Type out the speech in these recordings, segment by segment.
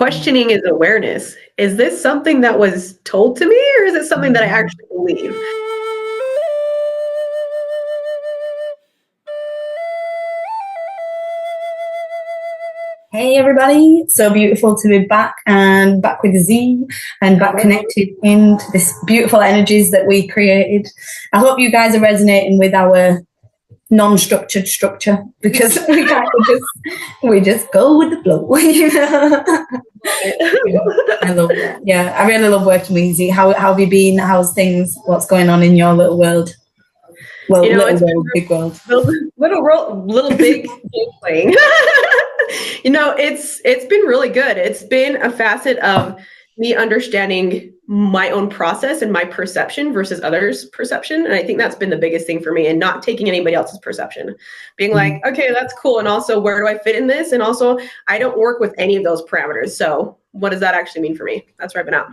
questioning is awareness. Is this something that was told to me, or is it something that I actually believe? Hey everybody, so beautiful to be back and back with Z and back connected into this beautiful energies that we created. I hope you guys are resonating with our non-structured structure, because we kind of just go with the flow. I love that. Yeah, I really love working with Z. How have you been? How's things? What's going on in your little world? Well, little world, big world. Little big playing. It's been really good. It's been a facet of me understanding my own process and my perception versus others' perception. And I think that's been the biggest thing for me, and not taking anybody else's perception. Being like, okay, that's cool. And also, where do I fit in this? And also, I don't work with any of those parameters. So what does that actually mean for me? That's where I've been at.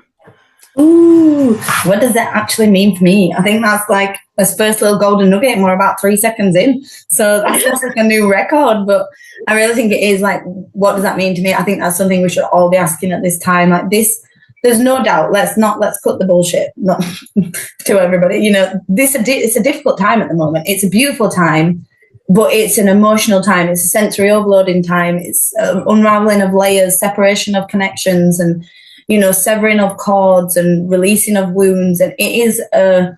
Ooh, what does that actually mean for me? I think that's like a first little golden nugget, and we're about 3 seconds in. So that's just like a new record. But I really think it is like, what does that mean to me? I think that's something we should all be asking at this time. Like this, there's no doubt. Let's cut the bullshit. Not to everybody. It's a difficult time at the moment. It's a beautiful time, but it's an emotional time. It's a sensory overloading time. It's unraveling of layers, separation of connections, and severing of cords and releasing of wounds. And it is a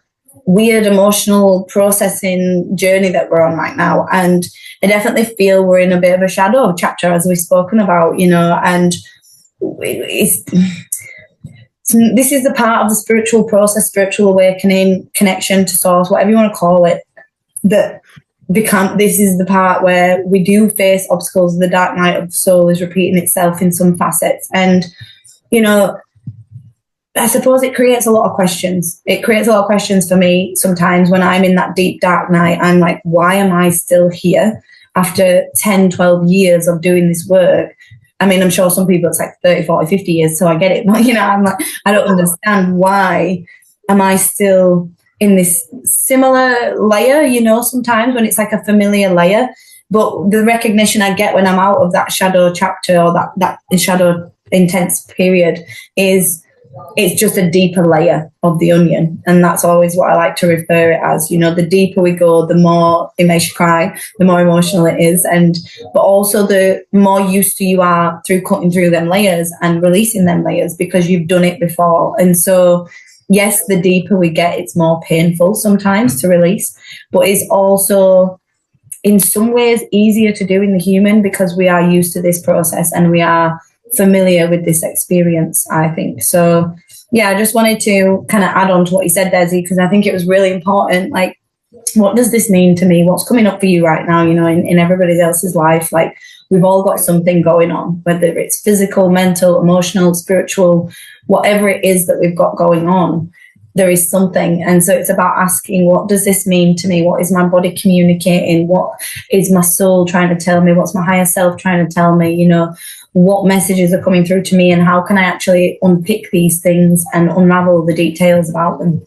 weird emotional processing journey that we're on right now. And I definitely feel we're in a bit of a shadow chapter, as we've spoken about, and this is the part of the spiritual process, spiritual awakening, connection to source, whatever you want to call it, this is the part where we do face obstacles. The dark night of the soul is repeating itself in some facets. And I suppose it creates a lot of questions. It creates a lot of questions for me sometimes when I'm in that deep, dark night. I'm like, why am I still here after 10, 12 years of doing this work? I mean, I'm sure some people it's like 30, 40, 50 years, so I get it. But, I'm like, I don't understand why am I still in this similar layer, sometimes when it's like a familiar layer. But the recognition I get when I'm out of that shadow chapter or that shadow intense period is it's just a deeper layer of the onion. And that's always what I like to refer it as. The deeper we go, the more it makes you cry, the more emotional it is. But also the more used to you are through cutting through them layers and releasing them layers, because you've done it before. And so yes, the deeper we get, it's more painful sometimes to release, but it's also in some ways easier to do in the human, because we are used to this process and we are familiar with this experience, I think. So yeah, I just wanted to kind of add on to what you said, Desi, because I think it was really important. Like, what does this mean to me? What's coming up for you right now, in everybody else's life? Like, we've all got something going on, whether it's physical, mental, emotional, spiritual, whatever it is that we've got going on, there is something. And so it's about asking, what does this mean to me? What is my body communicating? What is my soul trying to tell me? What's my higher self trying to tell me? What messages are coming through to me, and how can I actually unpick these things and unravel the details about them?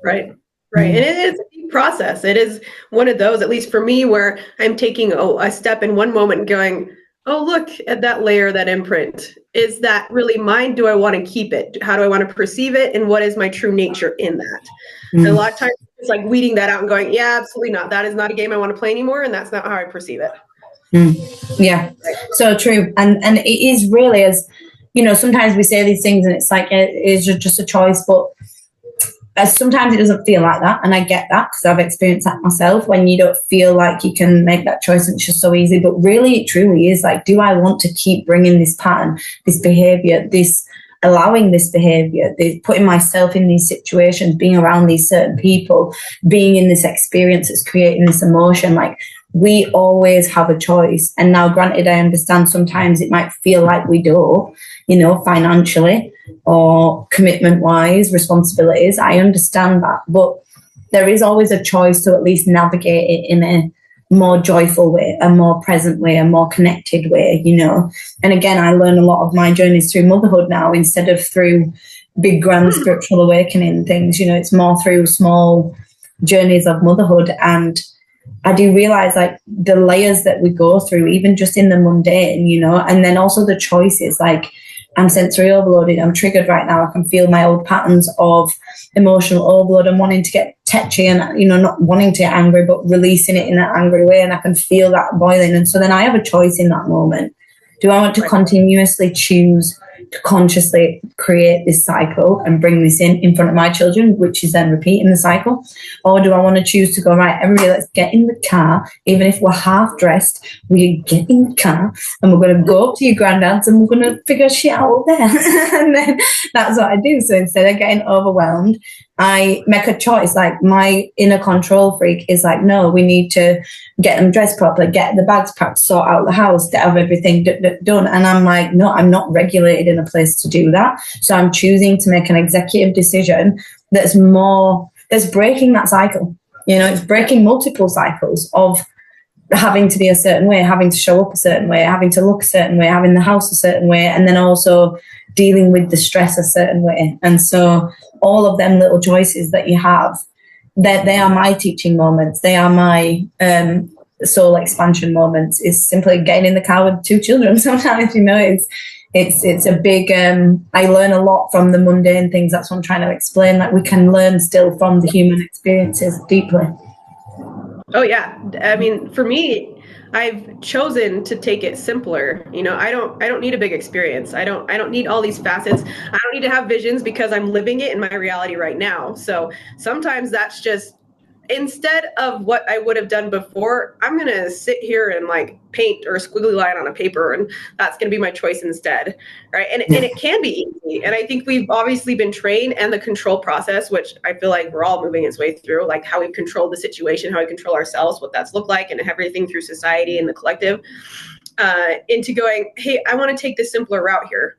Right. And it is a deep process. It is one of those, at least for me, where I'm taking a step in one moment and going, oh, look at that layer, that imprint. Is that really mine? Do I want to keep it? How do I want to perceive it? And what is my true nature in that? And a lot of times it's like weeding that out and going, yeah, absolutely not. That is not a game I want to play anymore. And that's not how I perceive it. Yeah, so true. And it is really, as sometimes we say these things and it's like it is just a choice, but sometimes it doesn't feel like that. And I get that, because I've experienced that myself, when you don't feel like you can make that choice and it's just so easy. But really, it truly is like, do I want to keep bringing this pattern, this behavior, allowing this behavior, putting myself in these situations, being around these certain people, being in this experience that's creating this emotion? Like, we always have a choice. And now, granted, I understand sometimes it might feel like we don't, financially or commitment wise, responsibilities. I understand that, but there is always a choice to at least navigate it in a more joyful way, a more present way, a more connected way, And again, I learn a lot of my journeys through motherhood now, instead of through big grand spiritual awakening things. It's more through small journeys of motherhood. And I do realize like the layers that we go through, even just in the mundane, you know, and then also the choices. Like, I'm sensory overloaded, I'm triggered right now, I can feel my old patterns of emotional overload and wanting to get tetchy and, you know, not wanting to get angry, but releasing it in an angry way. And I can feel that boiling. And so then I have a choice in that moment. Do I want to continuously choose to consciously create this cycle and bring this in front of my children, which is then repeating the cycle? Or do I want to choose to go, right, everybody, let's get in the car, even if we're half dressed, we get in the car and we're going to go up to your granddad's and we're going to figure shit out up there. And then that's what I do. So instead of getting overwhelmed, I make a choice. Like, my inner control freak is like, no, we need to get them dressed properly, get the bags packed, sort out the house, get everything done. And I'm like, no, I'm not regulated in a place to do that. So I'm choosing to make an executive decision that's breaking that cycle. You know, it's breaking multiple cycles of having to be a certain way, having to show up a certain way, having to look a certain way, having the house a certain way, and then also dealing with the stress a certain way. And so all of them little choices that you have, they are my teaching moments. They are my soul expansion moments. Is simply getting in the car with 2 children. Sometimes, you know, it's a big. I learn a lot from the mundane things. That's what I'm trying to explain. Like, we can learn still from the human experiences deeply. Oh yeah. I mean, for me, I've chosen to take it simpler. You know, I don't need a big experience. I don't need all these facets. I don't need to have visions because I'm living it in my reality right now. So sometimes that's just, instead of what I would have done before, I'm going to sit here and like paint or a squiggly line on a paper, and that's going to be my choice instead. Right. And it can be easy. And I think we've obviously been trained, and the control process, which I feel like we're all moving its way through, like how we control the situation, how we control ourselves, what that's looked like, and everything through society and the collective, into going, hey, I want to take this simpler route here.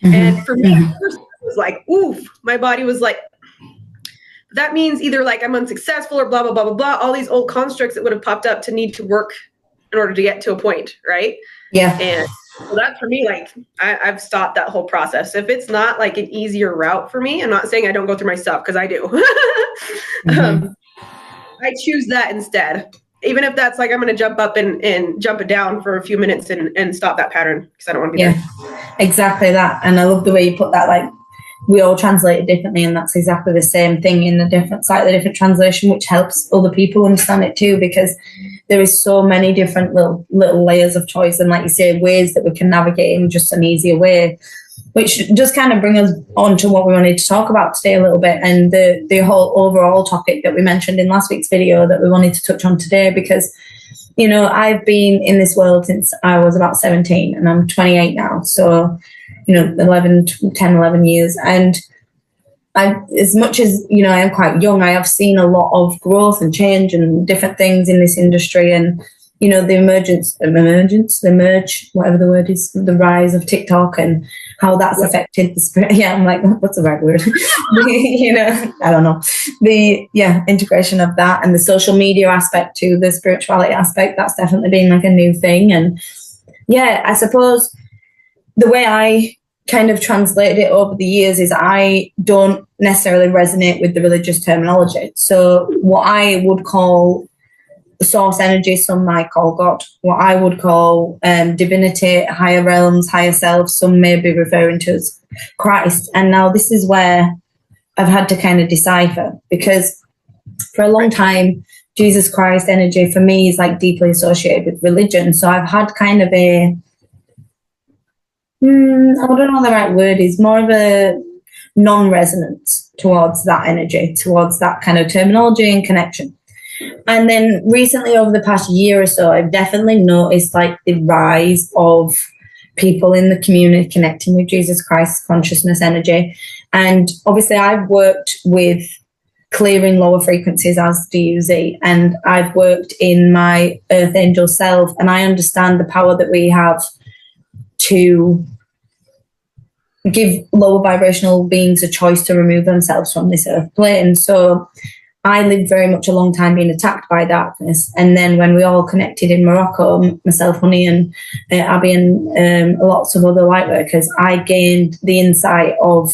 Mm-hmm. And for me, it was like, oof, my body was like, that means either like I'm unsuccessful or blah, blah, blah, blah, blah, all these old constructs that would have popped up to need to work in order to get to a point, right? Yeah. And so that for me, like, I've stopped that whole process. If it's not like an easier route for me, I'm not saying I don't go through my stuff, because I do. I choose that instead. Even if that's like, I'm going to jump up and jump it down for a few minutes and stop that pattern, because I don't want to be there. Exactly that. And I love the way you put that, like, we all translate it differently, and that's exactly the same thing in a slightly different translation, which helps other people understand it too, because there is so many different little layers of choice, and like you say, ways that we can navigate in just an easier way, which just kind of bring us on to what we wanted to talk about today a little bit, and the whole overall topic that we mentioned in last week's video that we wanted to touch on today. Because, you know, I've been in this world since I was about 17, and I'm 28 now, so, you know, 11 years. And as much as, you know, I am quite young, I have seen a lot of growth and change and different things in this industry. And, you know, the whatever the word is, the rise of TikTok and how that's affected the spirit. Yeah, I'm like, what's the right word? You know, I don't know. The integration of that and the social media aspect to the spirituality aspect, that's definitely been like a new thing. And yeah, I suppose the way I kind of translated it over the years is I don't necessarily resonate with the religious terminology. So what I would call source energy, some might call God. What I would call divinity, higher realms, higher self, some may be referring to as Christ. And now this is where I've had to kind of decipher, because for a long time, Jesus Christ energy for me is like deeply associated with religion. So I've had kind of I don't know what the right word is, more of a non-resonance towards that energy, towards that kind of terminology and connection. And then recently, over the past year or so, I've definitely noticed like the rise of people in the community connecting with Jesus Christ consciousness energy. And obviously I've worked with clearing lower frequencies, as do you, Z, and I've worked in my earth angel self, and I understand the power that we have to give lower vibrational beings a choice to remove themselves from this earth plane. So I lived very much a long time being attacked by darkness. And then when we all connected in Morocco, myself, Honey, and Abby, and lots of other light workers, I gained the insight of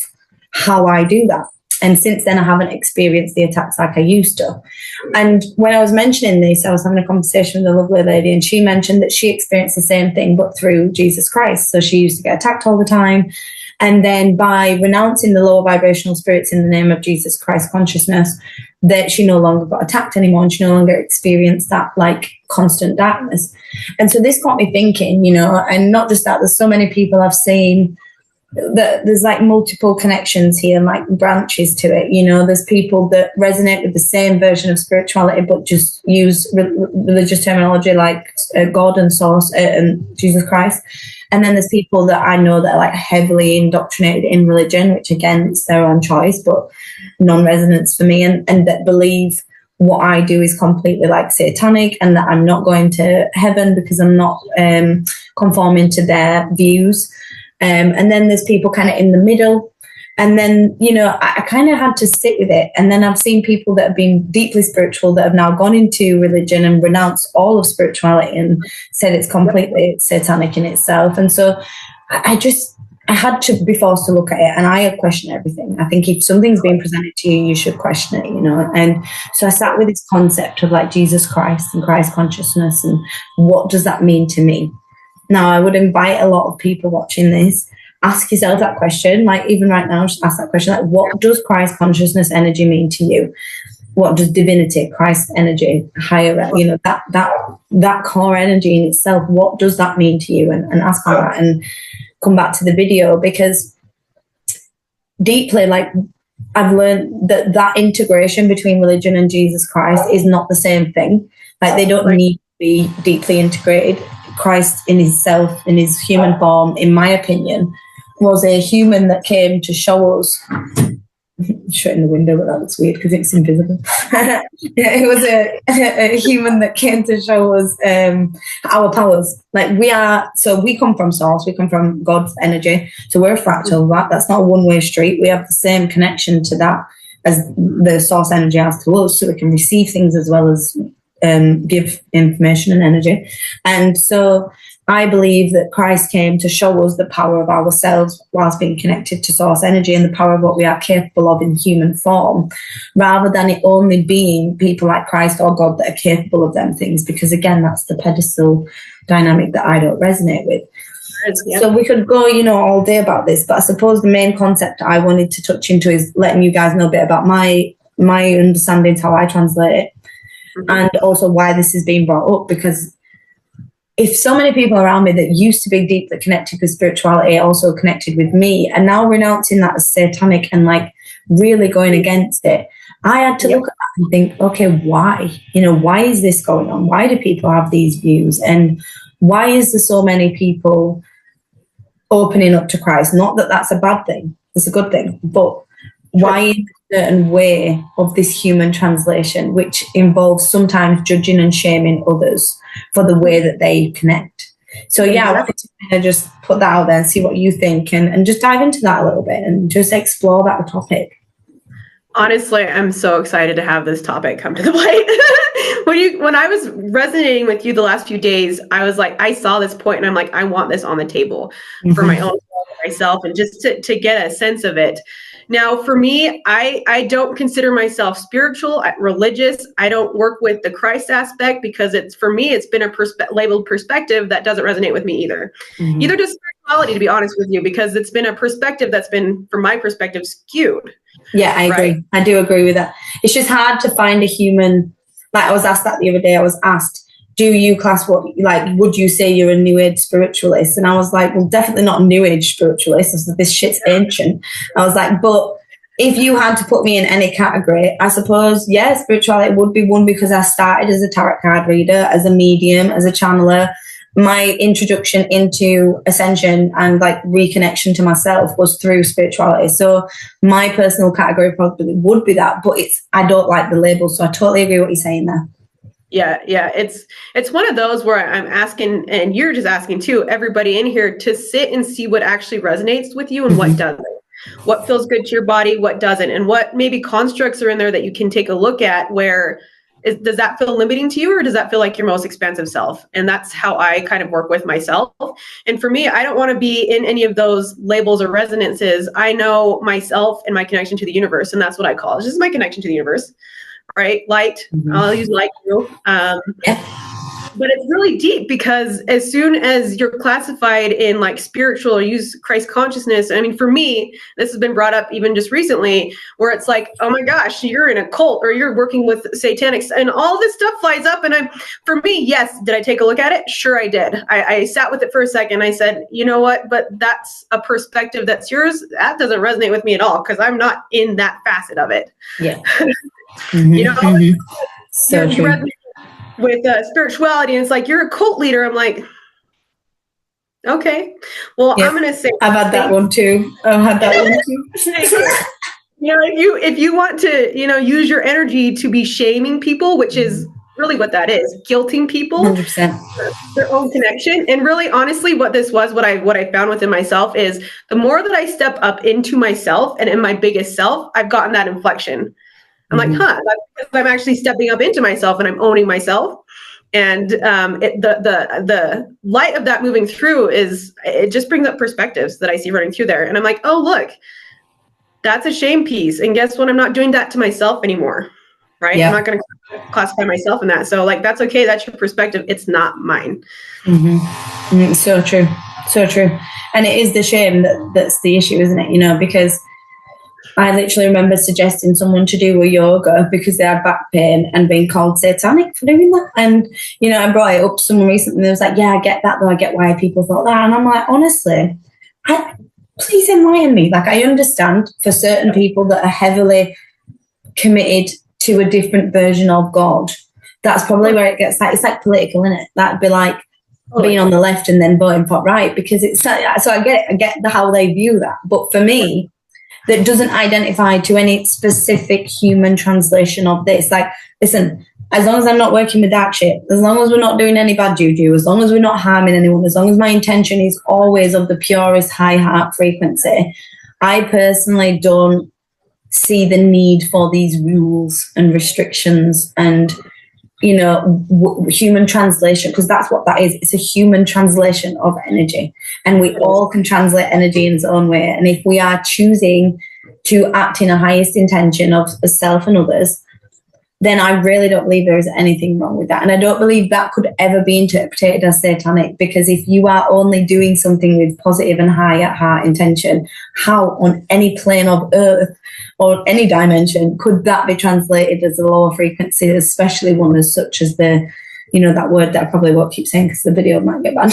how I do that. And since then, I haven't experienced the attacks like I used to. And when I was mentioning this, I was having a conversation with a lovely lady, and she mentioned that she experienced the same thing, but through Jesus Christ. So she used to get attacked all the time. And then by renouncing the lower vibrational spirits in the name of Jesus Christ consciousness, that she no longer got attacked anymore, and she no longer experienced that like constant darkness. And so this got me thinking, you know, and not just that, there's so many people I've seen that there's like multiple connections here, like branches to it. You know, there's people that resonate with the same version of spirituality, but just use religious terminology like God and Source and Jesus Christ. And then there's people that I know that are like heavily indoctrinated in religion, which again, it's their own choice, but non-resonance for me, and that believe what I do is completely like satanic, and that I'm not going to heaven because I'm not conforming to their views. And then there's people kind of in the middle. And then, you know, I kind of had to sit with it. And then I've seen people that have been deeply spiritual that have now gone into religion and renounced all of spirituality and said it's completely satanic in itself. And so I had to be forced to look at it, and I question everything. I think if something's being presented to you, you should question it, you know. And so I sat with this concept of like Jesus Christ and Christ consciousness, and what does that mean to me? Now, I would invite a lot of people watching this, ask yourself that question, like even right now, just ask that question, like, what does Christ consciousness energy mean to you? What does divinity, Christ energy, higher, you know, that core energy in itself, what does that mean to you? And ask on that, and come back to the video, because deeply, like, I've learned that integration between religion and Jesus Christ is not the same thing. Like, they don't need to be deeply integrated. Christ in himself, in his human form, in my opinion, was a human that came to show us. Shutting the window, but that looks weird because it's invisible. It was a human that came to show us our powers. Like, we come from Source, we come from God's energy, so we're a fractal. That's not a one-way street. We have the same connection to that as the Source energy has to us, so we can receive things as well as give information and energy. And so I believe that Christ came to show us the power of ourselves whilst being connected to Source energy, and the power of what we are capable of in human form, rather than it only being people like Christ or God that are capable of them things, because again, that's the pedestal dynamic that I don't resonate with. Yeah. So we could go, you know, all day about this, but I suppose the main concept I wanted to touch into is letting you guys know a bit about my understanding, how I translate it. And also why this is being brought up, because if so many people around me that used to be deeply connected with spirituality, also connected with me, and now renouncing that as satanic and like really going against it, I had to look at that and think, okay, why? You know, why is this going on? Why do people have these views? And why is there so many people opening up to Christ? Not that that's a bad thing, it's a good thing, but why in a certain way of this human translation, which involves sometimes judging and shaming others for the way that they connect? So I wanted to kind of just put that out there and see what you think, and just dive into that a little bit and just explore that topic. Honestly, I'm so excited to have this topic come to the light. When I was resonating with you the last few days, I was like, I saw this point and I'm like, I want this on the table for my own myself, and just to get a sense of it. Now, for me, I don't consider myself spiritual, religious. I don't work with the Christ aspect, because for me, it's been a labeled perspective that doesn't resonate with me either. Either does spirituality, to be honest with you, because it's been a perspective that's been, from my perspective, skewed. Yeah, I agree. Right? I do agree with that. It's just hard to find a human. Like, I was asked that the other day. I was asked, do you class would you say you're a New Age spiritualist? And I was like, well, definitely not a New Age spiritualist. I was like, this shit's ancient. I was like, but if you had to put me in any category, I suppose, spirituality would be one, because I started as a tarot card reader, as a medium, as a channeler. My introduction into ascension and like reconnection to myself was through spirituality. So my personal category probably would be that, but I don't like the label. So I totally agree with what you're saying there. Yeah. It's one of those where I'm asking, and you're just asking too, everybody in here to sit and see what actually resonates with you and what doesn't. What feels good to your body, what doesn't, and what maybe constructs are in there that you can take a look at, where does that feel limiting to you, or does that feel like your most expansive self? And that's how I kind of work with myself. And for me, I don't want to be in any of those labels or resonances. I know myself and my connection to the universe, and that's what I call it. This is my connection to the universe, right? Light. I'll use light too. But it's really deep, because as soon as you're classified in like spiritual or use Christ consciousness, I mean, for me, this has been brought up even just recently, where it's like, oh my gosh, you're in a cult or you're working with satanics, and all this stuff flies up. And for me, yes, did I take a look at it? Sure, I did. I sat with it for a second. I said, you know what? But that's a perspective that's yours. That doesn't resonate with me at all, because I'm not in that facet of it. Yeah. You know, So you true. With spirituality, and it's like, you're a cult leader. I'm like, okay, well, Yeah. I'm gonna say I've had that one too. You know, if you want to, you know, use your energy to be shaming people, which is really what that is, guilting people 100%. their own connection. And really, honestly, what this was, what I found within myself is, the more that I step up into myself and in my biggest self, I've gotten that inflection. I'm like, that's because I'm actually stepping up into myself and I'm owning myself. And the light of that moving through it just brings up perspectives that I see running through there. And I'm like, oh, look, that's a shame piece. And guess what? I'm not doing that to myself anymore. Right? Yeah. I'm not going to classify myself in that. So like, that's okay. That's your perspective. It's not mine. So true. So true. And it is the shame that's the issue, isn't it? You know, because I literally remember suggesting someone to do a yoga because they had back pain and being called satanic for doing that. And, you know, I brought it up to someone recently. They was like, yeah, I get that, though. I get why people thought that. And I'm like, honestly, please enlighten me. Like, I understand for certain people that are heavily committed to a different version of God, that's probably where it gets like, it's like political, isn't it? That'd be like being on the left and then voting for right, because it's so I get how they view that. But for me, that doesn't identify to any specific human translation of this. Like, listen, as long as I'm not working with that shit, as long as we're not doing any bad juju, as long as we're not harming anyone, as long as my intention is always of the purest high heart frequency, I personally don't see the need for these rules and restrictions and, you know, human translation, because that's what that is. It's a human translation of energy, and we all can translate energy in its own way. And if we are choosing to act in a highest intention of self and others, then I really don't believe there is anything wrong with that. And I don't believe that could ever be interpreted as satanic, because if you are only doing something with positive and high at heart intention, how on any plane of earth or any dimension could that be translated as a lower frequency, especially one as such as the, you know, that word that I probably won't keep saying because the video might get banned.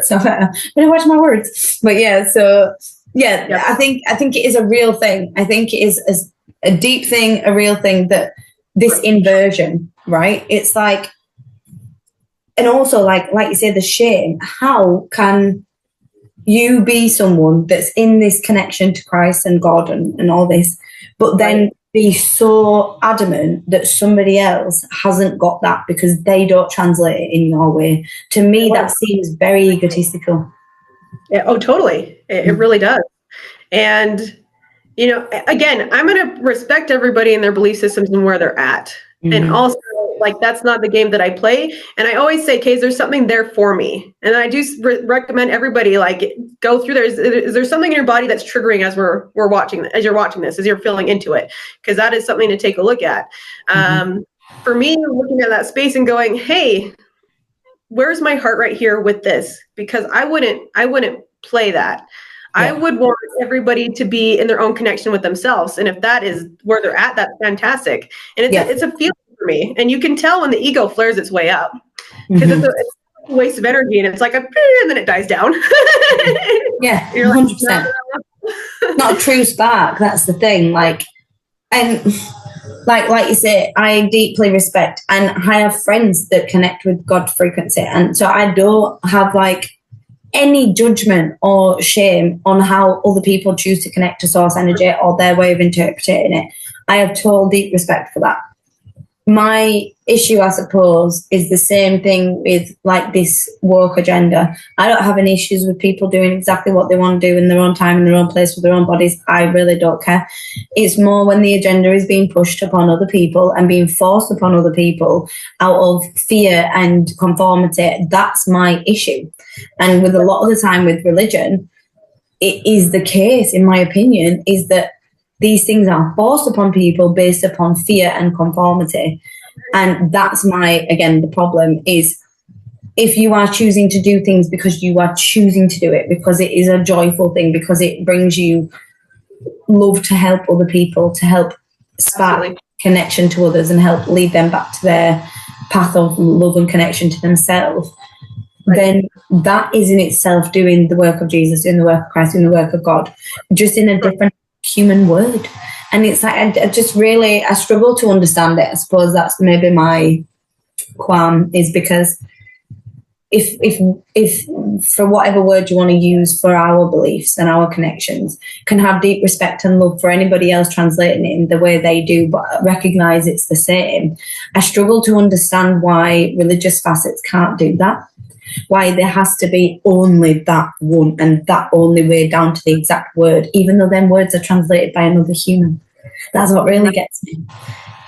So I'm gonna watch my words. But yeah, so yeah, I think it is a real thing. I think it is a deep thing, a real thing, that this inversion, right? It's like, and also like you say, the shame. How can you be someone that's in this connection to Christ and God and all this, but then be so adamant that somebody else hasn't got that because they don't translate it in your way? To me, that seems very egotistical. Yeah, oh, totally. It really does. And, you know, again, I'm going to respect everybody and their belief systems and where they're at. And also, like, that's not the game that I play. And I always say, okay, is there something there for me? And I do recommend everybody, like, go through there. Is there something in your body that's triggering as we're watching, as you're watching this, as you're feeling into it? Because that is something to take a look at. For me, looking at that space and going, hey, where's my heart right here with this? Because I wouldn't play that. Yeah. I would want everybody to be in their own connection with themselves. And if that is where they're at, that's fantastic. And it's a feeling for me. And you can tell when the ego flares its way up, because it's a waste of energy, and it's like and then it dies down. Yeah, 100%. Not a true spark. That's the thing. Like, and like you say, I deeply respect, and I have friends that connect with God frequency. And so I don't have like any judgment or shame on how other people choose to connect to source energy or their way of interpreting it. I have total deep respect for that. My issue, I suppose, is the same thing with like this woke agenda. I don't have any issues with people doing exactly what they want to do in their own time, in their own place, with their own bodies. I really don't care. It's more when the agenda is being pushed upon other people and being forced upon other people out of fear and conformity. That's my issue. And with a lot of the time with religion, it is the case, in my opinion, is that these things are forced upon people based upon fear and conformity. And that's the problem is if you are choosing to do things because you are choosing to do it, because it is a joyful thing, because it brings you love to help other people, to help spark connection to others and help lead them back to their path of love and connection to themselves, then that is in itself doing the work of Jesus, doing the work of Christ, doing the work of God, just in a different human word. And it's like I struggle to understand it. I suppose that's maybe my qualm, is because if for whatever word you want to use for our beliefs and our connections, can have deep respect and love for anybody else translating it in the way they do, but recognize it's the same. I struggle to understand why religious facets can't do that. Why there has to be only that one and that only way down to the exact word, even though them words are translated by another human. That's what really gets me.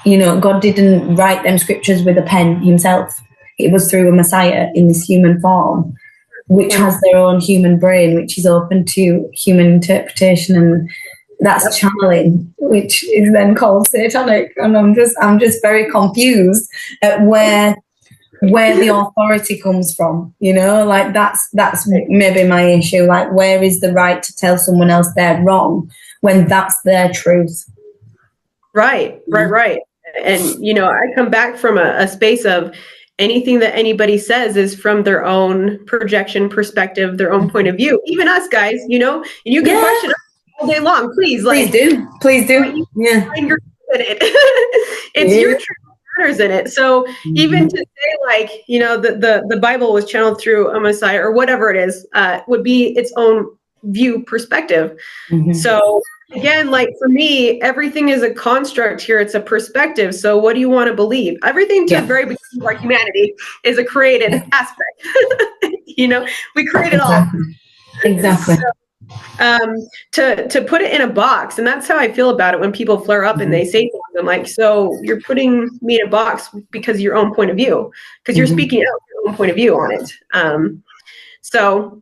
You know, God didn't write them scriptures with a pen himself. It was through a Messiah in this human form, which has their own human brain, which is open to human interpretation, and that's channeling, which is then called satanic. And I'm just very confused at where the authority comes from, you know, like that's maybe my issue. Like, where is the right to tell someone else they're wrong when that's their truth? Right. And, you know, I come back from a space of anything that anybody says is from their own projection, perspective, their own point of view. Even us guys, you know, and you can question us all day long. Please do. Yeah. It's your truth matters in it. So even to say, like, you know, the Bible was channeled through a Messiah or whatever it is, would be its own view perspective. So again, like for me, everything is a construct here. It's a perspective. So what do you want to believe? Everything to the very beginning of our humanity is a created aspect. You know, we created all. Exactly. So, to put it in a box, and that's how I feel about it when people flare up and they say things. I'm like, so you're putting me in a box because of your own point of view, because you're speaking out your own point of view on it. So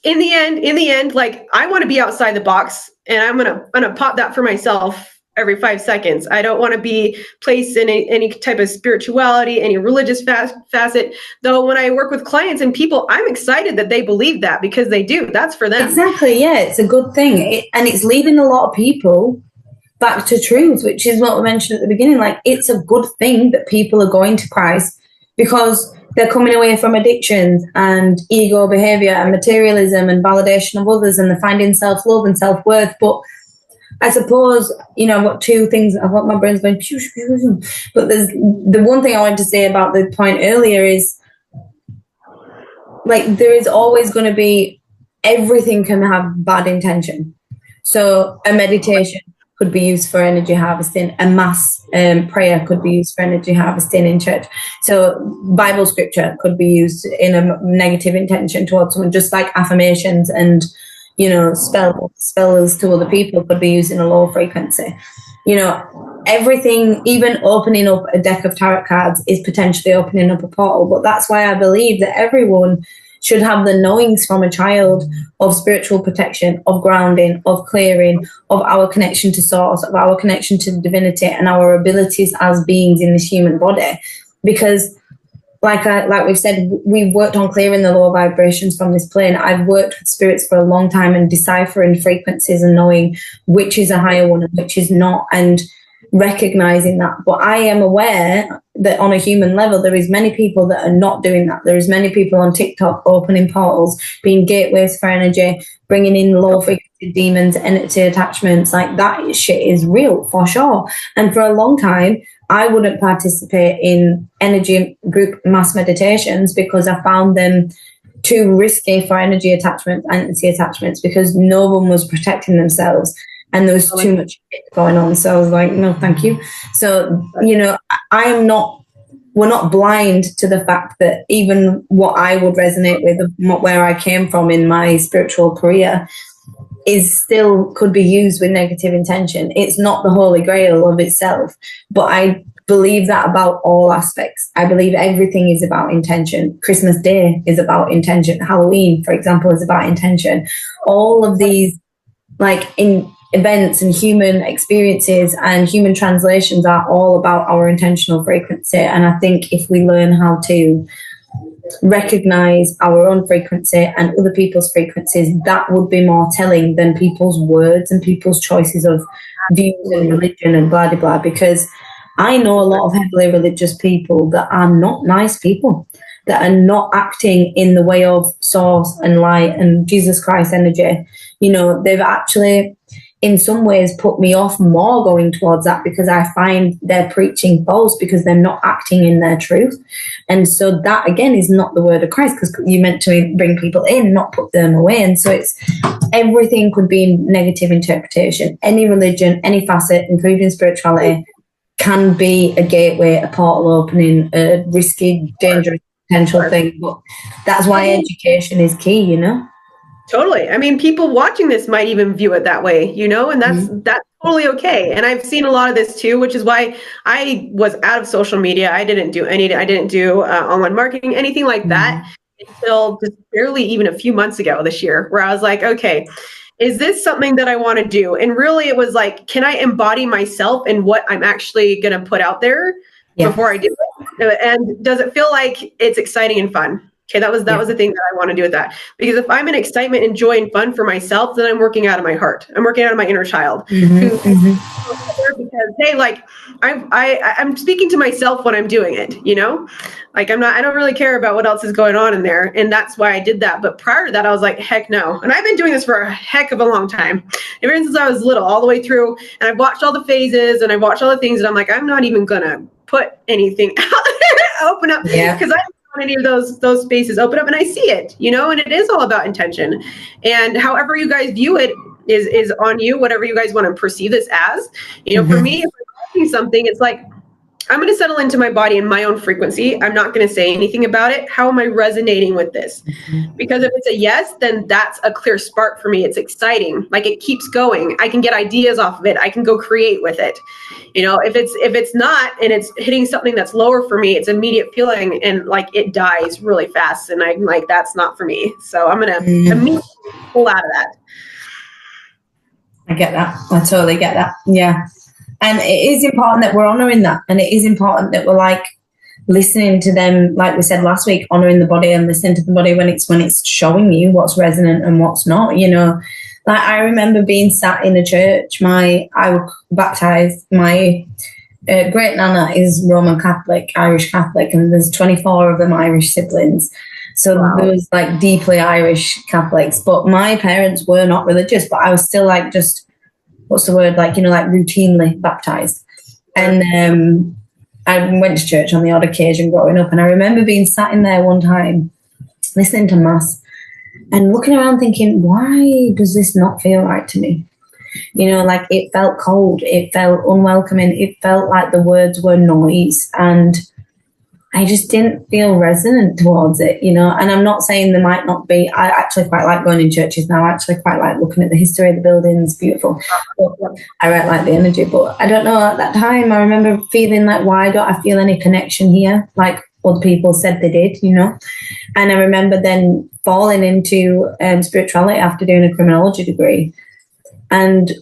in the end, like, I want to be outside the box, and I'm gonna pop that for myself every 5 seconds. I don't want to be placed in any type of spirituality, any religious facet. Though when I work with clients and people, I'm excited that they believe that, because they do. That's for them. Exactly. Yeah, it's a good thing, and it's leading a lot of people back to truth, which is what we mentioned at the beginning. Like, it's a good thing that people are going to Christ because they're coming away from addictions and ego behavior and materialism and validation of others, and they're finding self-love and self-worth. But I suppose, you know, I've got two things. I've got my brain's going, but there's the one thing I wanted to say about the point earlier is, like, there is always going to be, everything can have bad intention. So a meditation could be used for energy harvesting. A mass prayer could be used for energy harvesting in church. So Bible scripture could be used in a negative intention towards someone, just like affirmations and, you know, spells to other people could be used in a low frequency. You know, everything, even opening up a deck of tarot cards is potentially opening up a portal. But that's why I believe that everyone should have the knowings from a child of spiritual protection, of grounding, of clearing, of our connection to source, of our connection to divinity and our abilities as beings in this human body. Because like we've said, we've worked on clearing the lower vibrations from this plane. I've worked with spirits for a long time and deciphering frequencies and knowing which is a higher one and which is not, and recognizing that. But I am aware that on a human level, there is many people that are not doing that. There is many people on TikTok opening portals, being gateways for energy, bringing in low frequency demons, entity attachments. Like, that shit is real for sure. And for a long time, I wouldn't participate in energy group mass meditations because I found them too risky for energy attachment, entity attachments, because no one was protecting themselves. and there was too much going on. So I was like, no, thank you. So, we're not blind to the fact that even what I would resonate with, where I came from in my spiritual career, is still could be used with negative intention. It's not the holy grail of itself, but I believe that about all aspects. I believe everything is about intention. Christmas Day is about intention. Halloween, for example, is about intention. All of these, like, in events and human experiences and human translations are all about our intentional frequency. And I think if we learn how to recognize our own frequency and other people's frequencies, that would be more telling than people's words and people's choices of views and religion and blah blah blah. Because I know a lot of heavily religious people that are not nice people, that are not acting in the way of source and light and Jesus Christ energy. They've actually in some ways put me off more going towards that, because I find they're preaching false because they're not acting in their truth. And so that again is not the word of Christ, because you're meant to bring people in, not put them away. And so it's everything could be negative interpretation. Any religion, any facet, including spirituality, can be a gateway, a portal opening, a risky, dangerous potential thing. But that's why education is key, Totally. I mean, people watching this might even view it that way, and that's totally okay. And I've seen a lot of this too, which is why I was out of social media. I didn't do online marketing, anything like that until just barely even a few months ago this year, where I was like, okay, is this something that I want to do? And really it was like, can I embody myself in what I'm actually going to put out there before I do it? And does it feel like it's exciting and fun? Okay, that was the thing that I want to do with that. Because if I'm in excitement and joy and fun for myself, then I'm working out of my heart. I'm working out of my inner child. Because hey, like I'm speaking to myself when I'm doing it, Like I don't really care about what else is going on in there. And that's why I did that. But prior to that, I was like, heck no. And I've been doing this for a heck of a long time. Ever since I was little, all the way through. And I've watched all the phases and I've watched all the things, and I'm like, I'm not even gonna put anything out there, open up, because I any of those spaces open up, and I see it, and it is all about intention. And however you guys view it is on you, whatever you guys want to perceive this as. For me, if I'm watching something, it's like I'm going to settle into my body and my own frequency. I'm not going to say anything about it. How am I resonating with this? Because if it's a yes, then that's a clear spark for me. It's exciting. Like it keeps going. I can get ideas off of it. I can go create with it. If it's not, and it's hitting something that's lower for me, it's immediate feeling, and like it dies really fast. And I'm like, that's not for me. So I'm going to immediately pull out of that. I get that. I totally get that. Yeah. And it is important that we're honouring that. And it is important that we're like listening to them, like we said last week, honouring the body and listening to the body when it's showing you what's resonant and what's not, Like I remember being sat in a church. I was baptised. My great nana is Roman Catholic, Irish Catholic, and there's 24 of them Irish siblings. So there was like deeply Irish Catholics. But my parents were not religious, but I was still like just, what's the word, like, like routinely baptized. And I went to church on the odd occasion growing up. And I remember being sat in there one time listening to mass and looking around thinking, why does this not feel right to me? Like it felt cold. It felt unwelcoming. It felt like the words were noise. And I just didn't feel resonant towards it, And I'm not saying there might not be. I actually quite like going in churches now. I actually quite like looking at the history of the buildings, beautiful. But I really like the energy. But I don't know, at that time, I remember feeling like, why don't I feel any connection here? Like other people said they did, And I remember then falling into spirituality after doing a criminology degree. And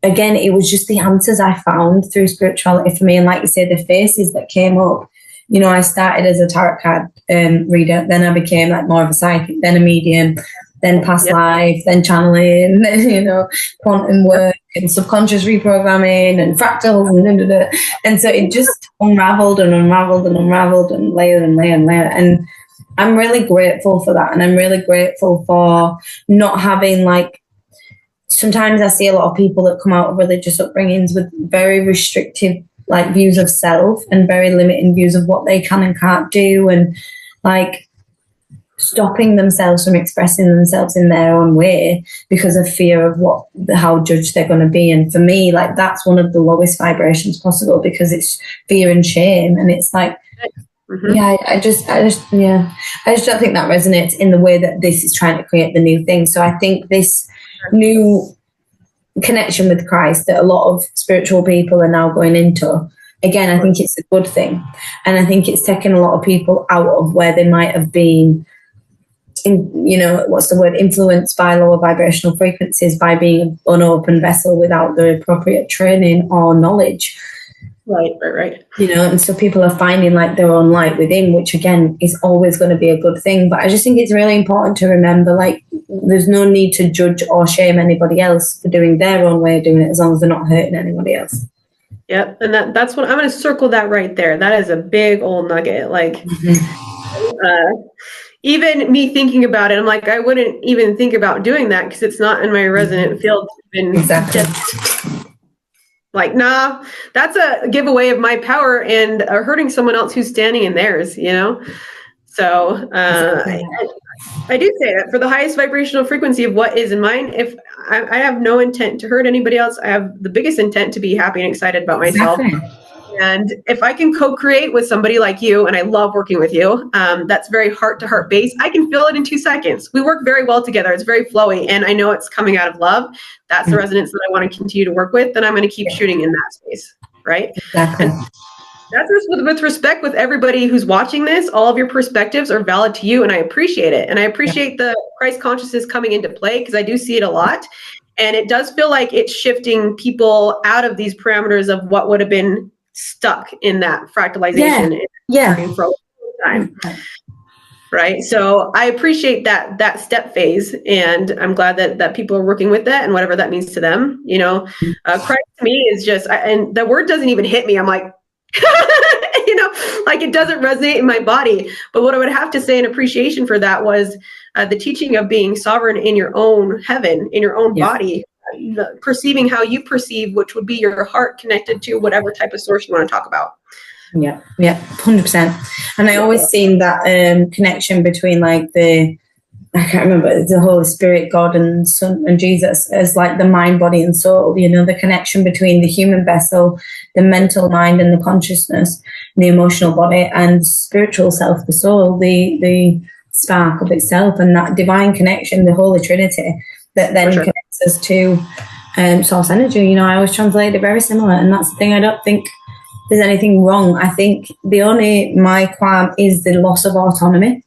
again, it was just the answers I found through spirituality for me. And like you say, the faces that came up, I started as a tarot card reader. Then I became like more of a psychic, then a medium, then past life, then channeling, then, quantum work and subconscious reprogramming and fractals and And so it just unraveled and unraveled and unraveled and layer and layer and layer. And I'm really grateful for that. And I'm really grateful for not having like, sometimes I see a lot of people that come out of religious upbringings with very restrictive like views of self and very limiting views of what they can and can't do. And like, stopping themselves from expressing themselves in their own way because of fear of how judged they're going to be. And for me, like, that's one of the lowest vibrations possible, because it's fear and shame. And it's like, I just don't think that resonates in the way that this is trying to create the new thing. So I think this new connection with Christ that a lot of spiritual people are now going into, again, I think it's a good thing. And I think it's taken a lot of people out of where they might have been, influenced by lower vibrational frequencies, by being an unopened vessel without the appropriate training or knowledge. Right. And so people are finding like their own light within, which again is always going to be a good thing. But I just think it's really important to remember, like, there's no need to judge or shame anybody else for doing their own way of doing it, as long as they're not hurting anybody else. Yep. And that's what I'm going to circle that right there. That is a big old nugget. Like, even me thinking about it, I'm like, I wouldn't even think about doing that because it's not in my resonant field. Exactly. Like, nah, that's a giveaway of my power and hurting someone else who's standing in theirs, So I do say that for the highest vibrational frequency of what is in mine, if I have no intent to hurt anybody else, I have the biggest intent to be happy and excited about myself. Exactly. And if I can co-create with somebody like you, and I love working with you, that's very heart-to-heart based, I can feel it in 2 seconds. We work very well together. It's very flowy, and I know it's coming out of love. That's the resonance that I want to continue to work with, then I'm going to keep shooting in that space, right? Exactly. And that's with respect with everybody who's watching this. All of your perspectives are valid to you, and I appreciate it. And I appreciate the Christ consciousness coming into play, because I do see it a lot. And it does feel like it's shifting people out of these parameters of what would have been stuck in that fractalization for a long time. Right. So I appreciate that step phase, and I'm glad that people are working with that and whatever that means to them. Christ to me is just, and the word doesn't even hit me. I'm like, like, it doesn't resonate in my body. But what I would have to say in appreciation for that was the teaching of being sovereign in your own heaven, in your own body. Perceiving how you perceive, which would be your heart connected to whatever type of source you want to talk about. Yeah, 100%. And I always seen that connection between, like, I can't remember, the Holy Spirit, God and Son and Jesus, as like the mind, body and soul, the connection between the human vessel, the mental mind and the consciousness, the emotional body, and spiritual self, the soul, the spark of itself, and that divine connection, the Holy Trinity, that then connects us to source energy. I always translate it very similar, and that's the thing. I don't think there's anything wrong. I think my qualm is the loss of autonomy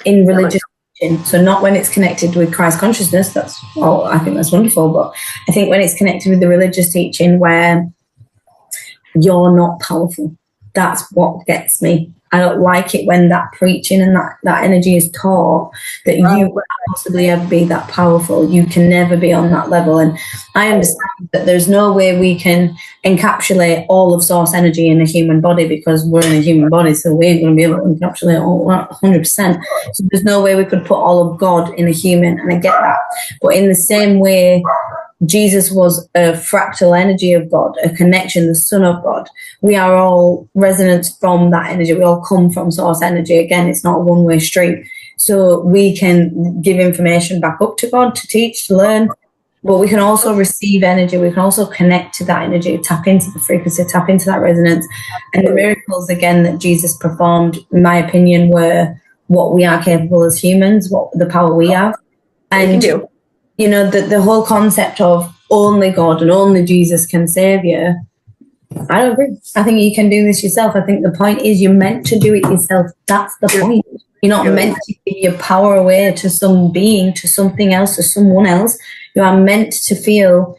in religious teaching. So not when it's connected with Christ consciousness, I think that's wonderful, but I think when it's connected with the religious teaching where you're not powerful, that's what gets me. I don't like it when that preaching and that energy is taught that you can't possibly ever be that powerful. You can never be on that level. And I understand that there's no way we can encapsulate all of source energy in a human body, because we're in a human body, so we ain't going to be able to encapsulate all 100%. So there's no way we could put all of God in a human, and I get that. But in the same way, Jesus was a fractal energy of God, a connection, the Son of God. We are all resonance from that energy. We all come from source energy. Again, it's not a one-way street. So we can give information back up to God to teach, to learn, but we can also receive energy. We can also connect to that energy, tap into the frequency, tap into that resonance. And the miracles, again, that Jesus performed, in my opinion, were what we are capable as humans, what the power we have. And the whole concept of only God and only Jesus can save you, I don't agree. I think you can do this yourself. I think the point is you're meant to do it yourself. That's the point. You're not meant to give your power away to some being, to something else, to someone else. You are meant to feel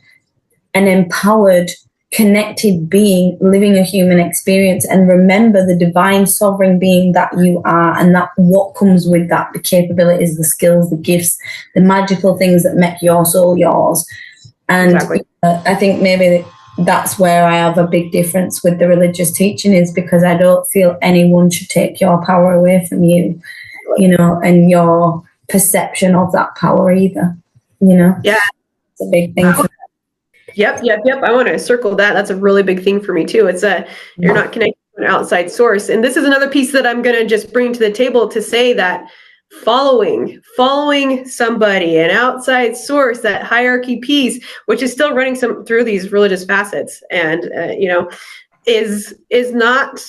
an empowered, connected being living a human experience, and remember the divine sovereign being that you are, and that what comes with that, the capabilities, the skills, the gifts, the magical things that make your soul yours. And I think maybe that's where I have a big difference with the religious teaching, is because I don't feel anyone should take your power away from you, and your perception of that power either, Yeah. It's a big thing for me. Yep. I want to circle that. That's a really big thing for me too. It's you're not connected to an outside source. And this is another piece that I'm going to just bring to the table to say that following somebody, an outside source, that hierarchy piece, which is still running through these religious facets, and is not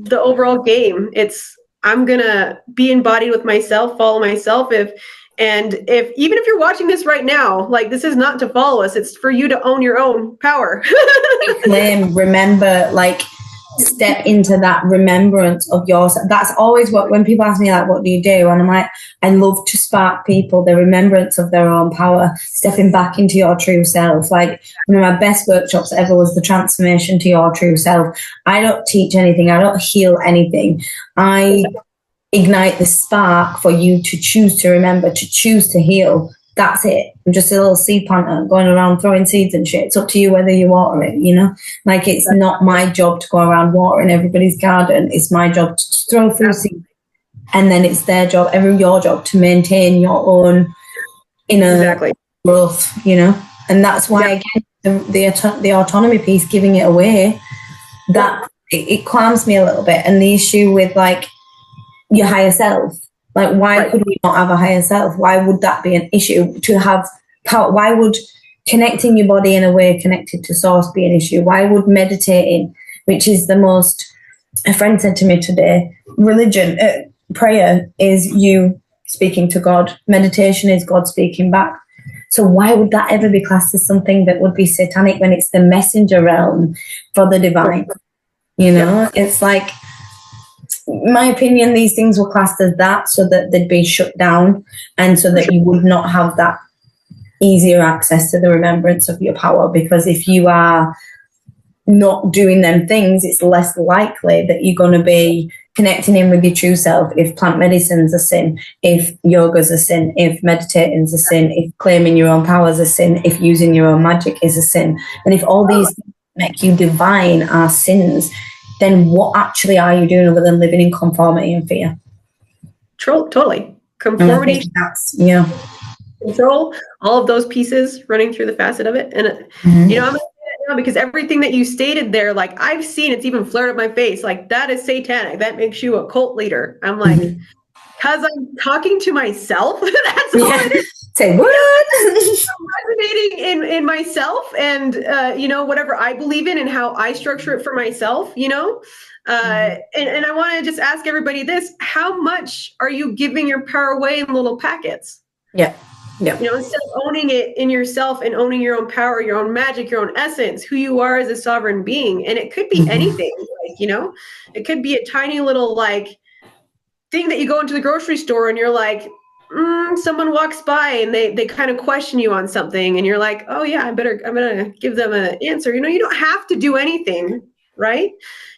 the overall game. It's, I'm gonna be embodied with myself, follow myself. If even if you're watching this right now, like, this is not to follow us, it's for you to own your own power. Remember, like, step into that remembrance of yourself. That's always what, when people ask me, like, what do you do? And I'm like, I love to spark people the remembrance of their own power, stepping back into your true self. Like, one of my best workshops ever was the transformation to your true self. I don't teach anything, I don't heal anything. I ignite the spark for you to choose to remember, to choose to heal. That's it. I'm just a little seed planter going around throwing seeds and shit. It's up to you whether you water it, Like, it's not my job to go around watering everybody's garden. It's my job to throw through seeds. And then it's their job, your job, to maintain your own inner growth, And that's why, again, the autonomy piece, giving it away, that it calms me a little bit. And the issue with, like, your higher self, like, why could we not have a higher self? Why would that be an issue to have power? Why would connecting your body in a way connected to source be an issue? Why would meditating, which is the most, a friend said to me today, religion, prayer is you speaking to God. Meditation is God speaking back. So why would that ever be classed as something that would be satanic when it's the messenger realm for the divine? It's like, in my opinion, these things were classed as that so that they'd be shut down, and so that you would not have that easier access to the remembrance of your power. Because if you are not doing them things, it's less likely that you're going to be connecting in with your true self. If plant medicine's a sin, if yoga's a sin, if meditating's a sin, if claiming your own power is a sin, if using your own magic is a sin, and if all these things make you divine are sins, then what actually are you doing other than living in conformity and fear? Totally. Conformity, control, all of those pieces running through the facet of it. And, I'm going to say that now, because everything that you stated there, like, I've seen, it's even flared up my face, like, that is satanic. That makes you a cult leader. I'm like, because I'm talking to myself. That's all it is. Say what? I'm resonating in myself, and whatever I believe in and how I structure it for myself, and I want to just ask everybody this: how much are you giving your power away in little packets? Yeah. Instead of owning it in yourself and owning your own power, your own magic, your own essence, who you are as a sovereign being. And it could be anything, like, it could be a tiny little, like, thing that you go into the grocery store and you're like, someone walks by and they kind of question you on something, and you're like, oh yeah, I'm gonna give them an answer. You don't have to do anything, right?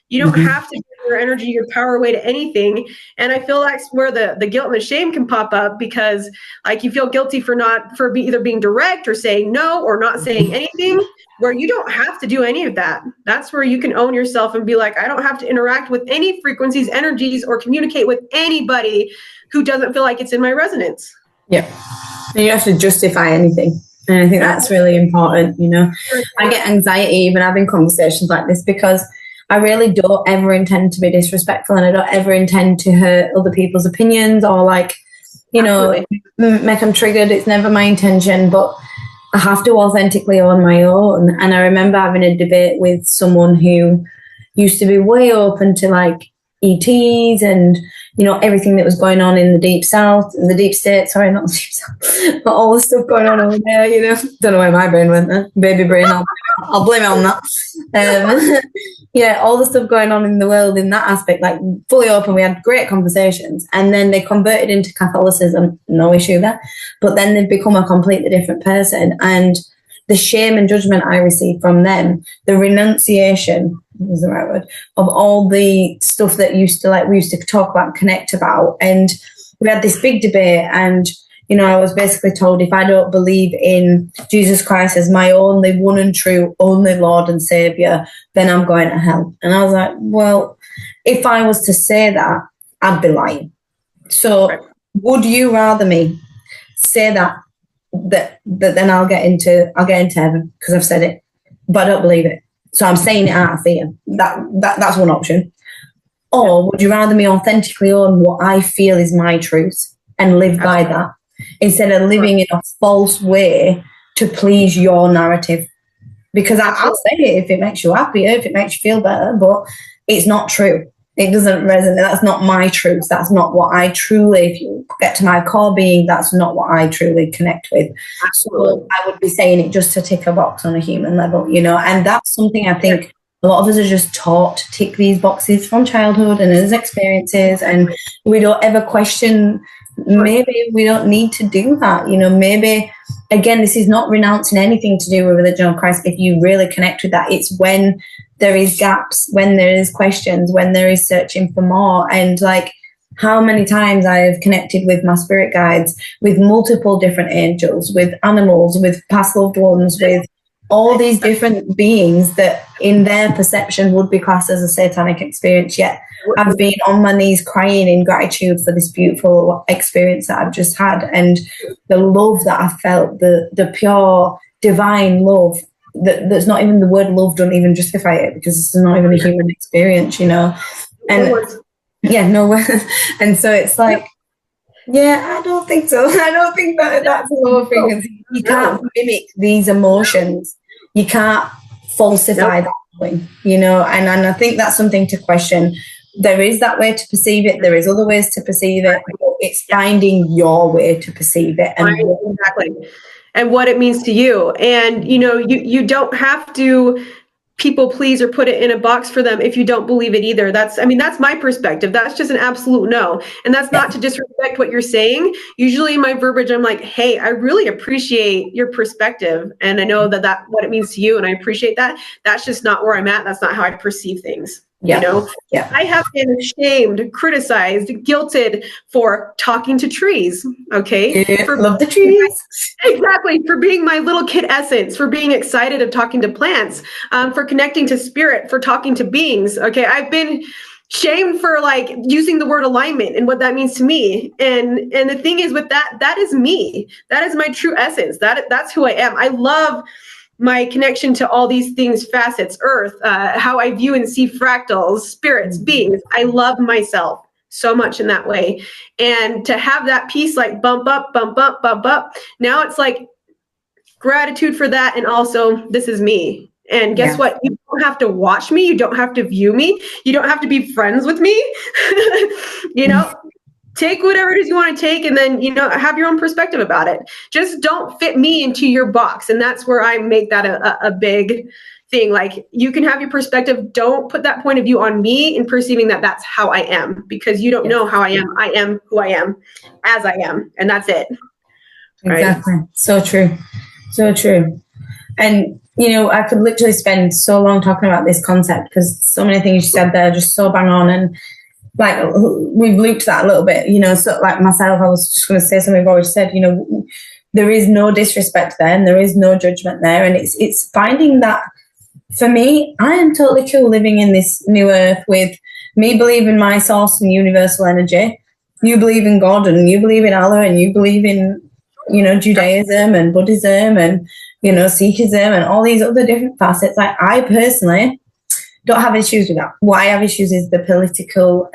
You don't have to give your energy, your power away to anything. And I feel that's where the guilt and the shame can pop up, because, like, you feel guilty for either being direct or saying no or not saying anything, where you don't have to do any of that. That's where you can own yourself and be like, I don't have to interact with any frequencies, energies, or communicate with anybody who doesn't feel like it's in my resonance. Yeah. And you don't have to justify anything. And I think that's really important, I get anxiety even having conversations like this, because I really don't ever intend to be disrespectful, and I don't ever intend to hurt other people's opinions or, like, make them triggered. It's never my intention, but I have to authentically own my own. And I remember having a debate with someone who used to be way open to, like, ETs and, everything that was going on in the deep south, the deep state, sorry, not the deep south, but all the stuff going on over there, Don't know where my brain went there. Baby brain, I'll blame it on that. All the stuff going on in the world in that aspect, like, fully open. We had great conversations, and then they converted into Catholicism, no issue there. But then they've become a completely different person, and the shame and judgment I received from them, the renunciation was the right word, of all the stuff that we used to talk about and connect about. And we had this big debate, and I was basically told, if I don't believe in Jesus Christ as my only one and true, only Lord and Saviour, then I'm going to hell. And I was like, well, if I was to say that, I'd be lying. So would you rather me say that then I'll get into heaven because I've said it, but I don't believe it. So I'm saying it out of fear. That's one option. Or would you rather me authentically own what I feel is my truth? and live by that, instead of living in a false way to please your narrative. Because I'll say it if it makes you happier, if it makes you feel better, but it's not true. It doesn't resonate. That's not my truth. That's not what I truly, if you get to my core being, that's not what I truly connect with. Absolutely. So I would be saying it just to tick a box on a human level, you know, and that's something I think a lot of us are just taught to tick these boxes from childhood and as experiences, and we don't ever question, maybe we don't need to do that, you know, maybe, again, this is not renouncing anything to do with religion or Christ. If you really connect with that, it's when there is gaps, when there is questions, when there is searching for more. And like, how many times I have connected with my spirit guides, with multiple different angels, with animals, with past loved ones, with all these different beings that in their perception would be classed as a satanic experience, yet I've been on my knees crying in gratitude for this beautiful experience that I've just had, and the love that I felt, the pure divine love, that's not even, the word love don't even justify it, because it's not even a human experience, you know. And no words. And so it's like, yeah, I don't think so. I don't think that's a lower frequency. You can't mimic these emotions. You can't falsify that feeling, you know. And I think that's something to question. There is that way to perceive it. There is other ways to perceive it. But it's finding your way to perceive it. And exactly. And what it means to you. And, you know, you don't have to people please or put it in a box for them if you don't believe it either. That's my perspective. That's just an absolute no. And that's not to disrespect what you're saying. Usually in my verbiage, I'm like, hey, I really appreciate your perspective. And I know that what it means to you. And I appreciate that. That's just not where I'm at. That's not how I perceive things. You know, I have been shamed, criticized, guilted for talking to trees. Okay. Love the trees. Exactly. For being my little kid essence, for being excited of talking to plants, for connecting to spirit, for talking to beings. Okay. I've been shamed for like using the word alignment and what that means to me. And the thing is with that is me. That is my true essence. That's who I am. I love my connection to all these things, facets, earth, how I view and see fractals, spirits, beings. I love myself so much in that way. And to have that piece like bump up, bump up, bump up. Now it's like gratitude for that. And also this is me. And guess what? You don't have to watch me. You don't have to view me. You don't have to be friends with me. You know, take whatever it is you want to take, and then, you know, have your own perspective about it. Just don't fit me into your box. And that's where I make that a big thing. Like, you can have your perspective. Don't put that point of view on me and perceiving that that's how I am, because you don't know how I am. I am who I am as I am. And that's it. Exactly. Right? So true. So true. And, you know, I could literally spend so long talking about this concept, because so many things you said there are just so bang on. And like, we've looped that a little bit, you know. So like myself, I was just going to say something I've already said, you know, there is no disrespect there and there is no judgment there. And it's finding that, for me, I am totally cool living in this new earth with me believing my source and universal energy. You believe in God and you believe in Allah and you believe in, you know, Judaism and Buddhism and, you know, Sikhism and all these other different facets. Like, I personally don't have issues with that. What I have issues is the political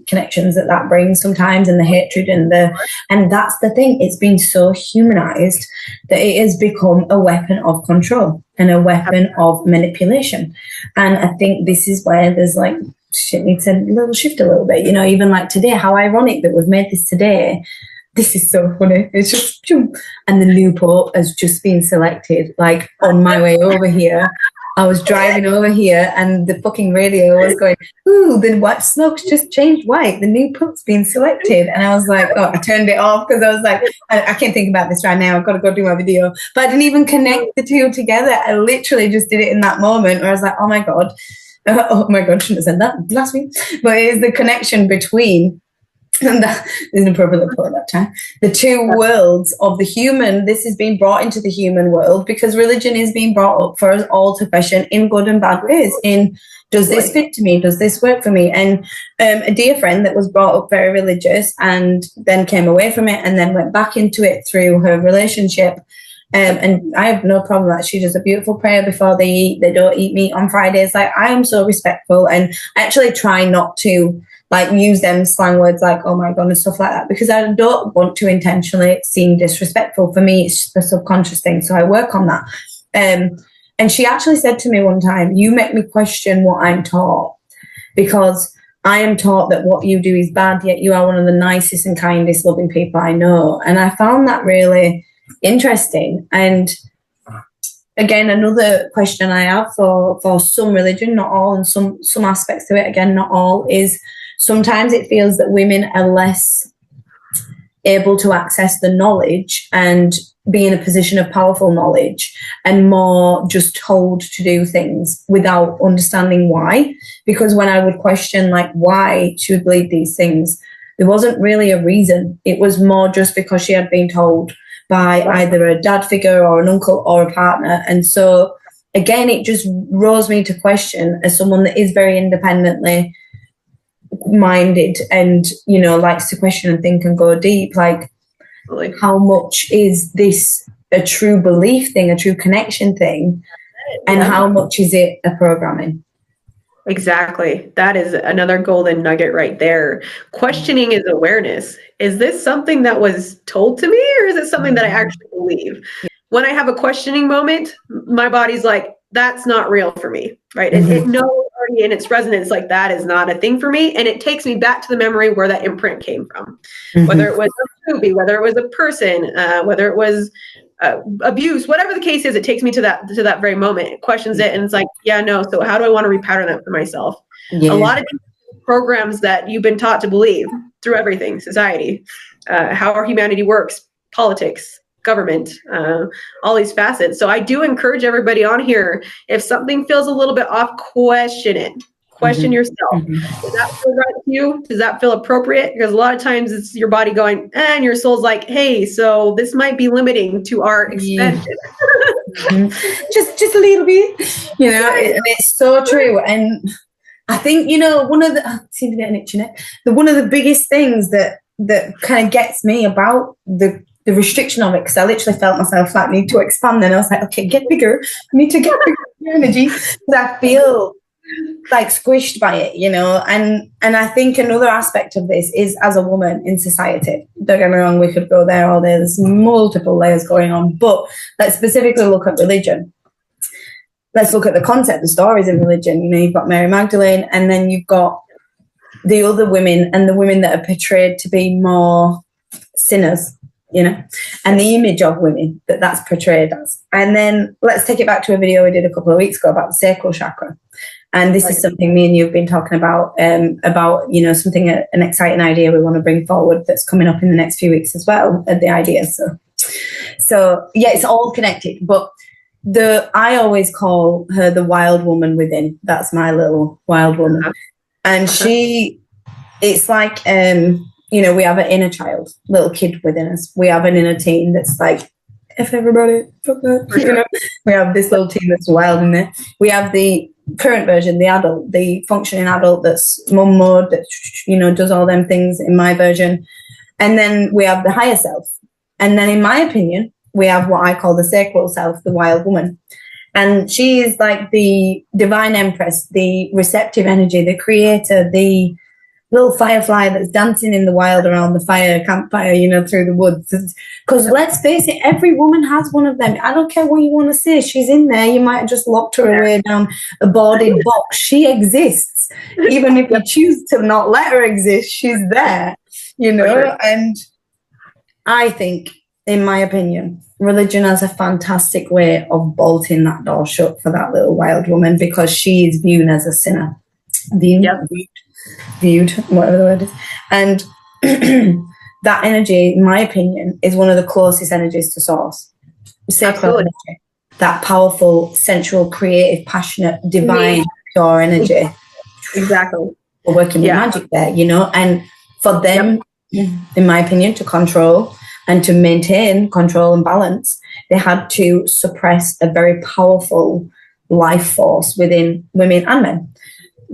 connections that brings sometimes, and the hatred and that's the thing. It's been so humanized that it has become a weapon of control and a weapon of manipulation. And I think this is where there's like, shit needs a little shift a little bit, you know. Even like today, how ironic that we've made this today. This is so funny. It's just, and the new Pope has just been selected. Like, on my way over here, I was driving over here and the fucking radio was going, ooh, the white smoke's just changed white. The new Pope's been selected. And I was like, oh, I turned it off because I was like, I can't think about this right now. I've got to go do my video. But I didn't even connect the two together. I literally just did it in that moment where I was like, oh my God, shouldn't have said that last week. But it is the connection between, and that is an appropriate put at that time, the two worlds of the human. This is being brought into the human world because religion is being brought up for us all to question in good and bad ways. In, does this fit to me? Does this work for me? And a dear friend that was brought up very religious and then came away from it and then went back into it through her relationship. And I have no problem with that. She does a beautiful prayer before they eat. They don't eat meat on Fridays. Like, I am so respectful, and I actually try not to like use them slang words like oh my god and stuff like that, because I don't want to intentionally seem disrespectful. For me, it's just a subconscious thing, so I work on that. And she actually said to me one time, you make me question what I'm taught, because I am taught that what you do is bad, yet you are one of the nicest and kindest, loving people I know. And I found that really interesting. And again, another question I have for some religion, not all, and some aspects to it, again, not all, is sometimes it feels that women are less able to access the knowledge and be in a position of powerful knowledge, and more just told to do things without understanding why. Because when I would question like why she would believe these things, there wasn't really a reason. It was more just because she had been told by either a dad figure or an uncle or a partner. And so again, it just rose me to question, as someone that is very independently minded and, you know, likes to question and think and go deep, like how much is this a true belief thing, a true connection thing, and how much is it a programming? Exactly. That is another golden nugget right there. Questioning is awareness. Is this something that was told to me, or is it something that I actually believe? When I have a questioning moment, my body's like, that's not real for me, right? It knows already in its resonance, like that is not a thing for me. And it takes me back to the memory where that imprint came from, whether it was a movie, whether it was a person, whether it was abuse, whatever the case is, it takes me to that very moment. It questions it, and it's like, yeah, no. So how do I want to repattern that for myself? A lot of these programs that you've been taught to believe through everything, society, how our humanity works, politics, government, all these facets. So I do encourage everybody on here, if something feels a little bit off, question it. Question yourself. Does that feel right to you? Does that feel appropriate? Because a lot of times it's your body going, and your soul's like, hey, so this might be limiting to our expansion. just a little bit, you know, and it's so true. And I think, you know, one of the, I seem to get an itchy neck. One of the biggest things that kind of gets me about the restriction of it, because I literally felt myself like need to expand, and I was like, okay, get bigger. I need to get bigger energy, because I feel like squished by it, you know. And I think another aspect of this is, as a woman in society, don't get me wrong, we could go there all day, there's multiple layers going on, but let's specifically look at religion. Let's look at the concept, the stories in religion. You know, you've got Mary Magdalene, and then you've got the other women, and the women that are portrayed to be more sinners, you know, and the image of women that's portrayed as. And then let's take it back to a video we did a couple of weeks ago about the sacral chakra. And this is something me and you have been talking about, you know, something, an exciting idea we want to bring forward that's coming up in the next few weeks as well, the idea. So yeah, it's all connected. But I always call her the wild woman within. That's my little wild woman. And it's like, you know, we have an inner child, little kid within us. We have an inner teen that's like, F everybody, fuck that. You know, we have this little teen that's wild in there. We have the current version, the adult, the functioning adult that's mum mode, that, you know, does all them things in my version. And then we have the higher self. And then in my opinion, we have what I call the sacral self, the wild woman. And she is like the divine empress, the receptive energy, the creator, the little firefly that's dancing in the wild around the campfire, you know, through the woods. Because let's face it, every woman has one of them. I don't care what you want to say. She's in there. You might have just locked her away down a boarded box. She exists. Even if you choose to not let her exist, she's there, you know. And I think, in my opinion, religion has a fantastic way of bolting that door shut for that little wild woman, because she is viewed as a sinner. Viewed, whatever the word is. And that energy, in my opinion, is one of the closest energies to source. Sacral energy, that powerful, sensual, creative, passionate, divine, pure energy. Exactly. We're working with magic there, you know. And for them, in my opinion, to control and to maintain control and balance, they had to suppress a very powerful life force within women and men.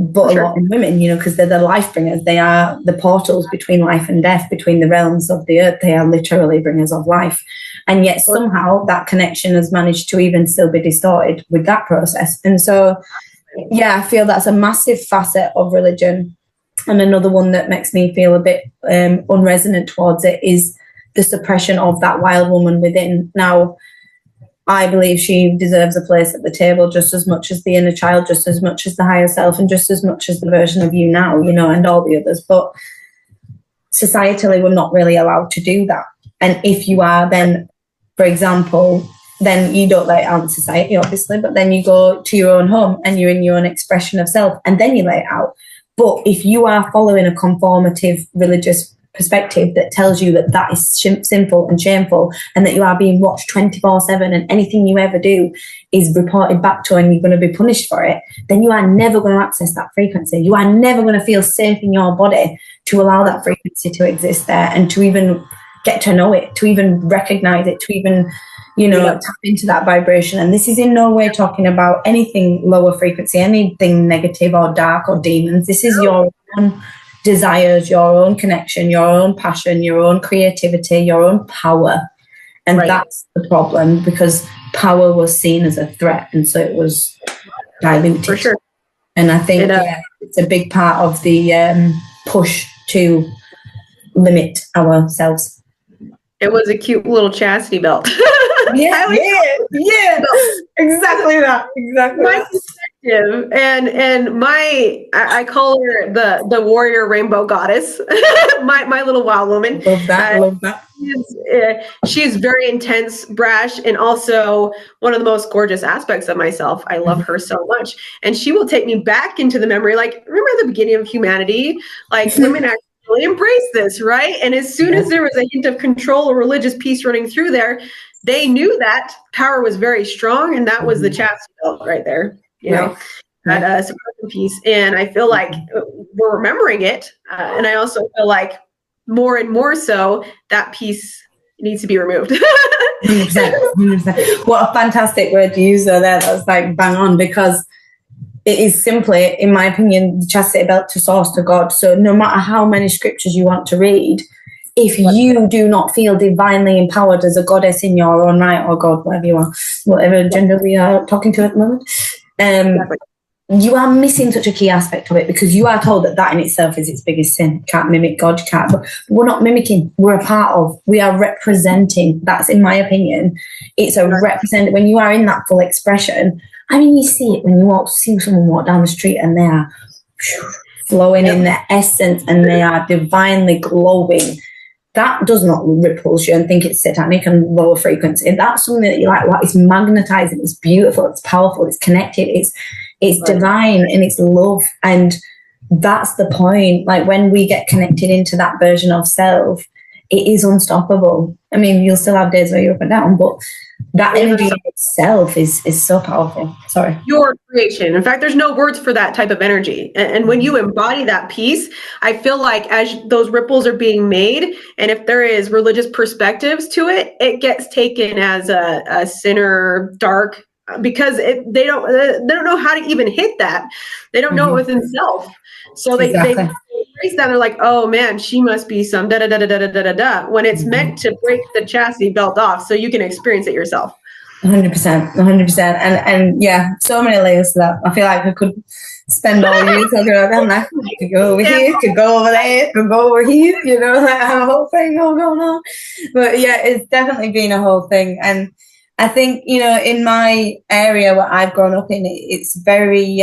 But a lot of women, you know, because they're the life bringers. They are the portals between life and death, between the realms of the earth. They are literally bringers of life. And yet somehow that connection has managed to even still be distorted with that process. And so, yeah, I feel that's a massive facet of religion And another one that makes me feel a bit unresonant towards it is the suppression of that wild woman within. Now, I believe she deserves a place at the table just as much as the inner child, just as much as the higher self, and just as much as the version of you now, and all the others. But societally, we're not really allowed to do that. And if you are, then, for example, then you don't let it out in society, obviously, but then you go to your own home and you're in your own expression of self, and then you let it out. But if you are following a conformative religious perspective that tells you that that is sinful and shameful, and that you are being watched 24/7, and anything you ever do is reported back to and you're going to be punished for it, then you are never going to access that frequency. You are never going to feel safe in your body to allow that frequency to exist there, and to even get to know it, to even recognize it, to even tap into that vibration. And this is in no way talking about anything lower frequency, anything negative or dark or demons. This is your own desires, your own connection, your own passion, your own creativity, your own power. And that's the problem, because power was seen as a threat, and so it was diluted. For sure. And I think it's a big part of the push to limit ourselves. It was a cute little chastity belt. Yeah, exactly that. My perspective, and I call her the warrior rainbow goddess. my little wild woman. Love that. She's very intense, brash, and also one of the most gorgeous aspects of myself. I love her so much, and she will take me back into the memory. Like, remember the beginning of humanity? Like, women actually really embrace this, right? And as soon as there was a hint of control or religious piece running through there, they knew that power was very strong, and that was the chastity belt right there, that suppression piece. And I feel like we're remembering it, and I also feel like more and more so that piece needs to be removed. 100%. What a fantastic word to use there. That's like bang on, because it is simply, in my opinion, the chastity belt to source, to God. So no matter how many scriptures you want to read, if you do not feel divinely empowered as a goddess in your own right, or God, whatever you are, whatever gender we are talking to at the moment, you are missing such a key aspect of it, because you are told that in itself is its biggest sin. You can't mimic God, you can't. But we're not mimicking, we're a part of, we are representing. That's, in my opinion, it's a represent. When you are in that full expression, I mean, you see it when you see someone walk down the street and they are flowing in their essence and they are divinely glowing. That does not repulse you and think it's satanic and lower frequency. That's something that you're like, wow, it's magnetizing, it's beautiful, it's powerful, it's connected, it's divine, and it's love. And that's the point. Like, when we get connected into that version of self, it is unstoppable. I mean, you'll still have days where you're up and down, but that energy itself is so powerful. Sorry. Your creation. In fact, there's no words for that type of energy. And when you embody that piece, I feel like as those ripples are being made, and if there is religious perspectives to it, it gets taken as a sinner, dark, because they don't know how to even hit that. They don't know it within self. So they embrace that. They're like, oh man, she must be some da da da da da da da da. When it's meant to break the chastity belt off, so you can experience it yourself. 100%, and yeah, so many layers to that. I feel like I could spend all years talking about that. Could go over here, could go over there, could go over here. Like a whole thing all going on. But yeah, it's definitely been a whole thing. And I think, in my area where I've grown up in, it's very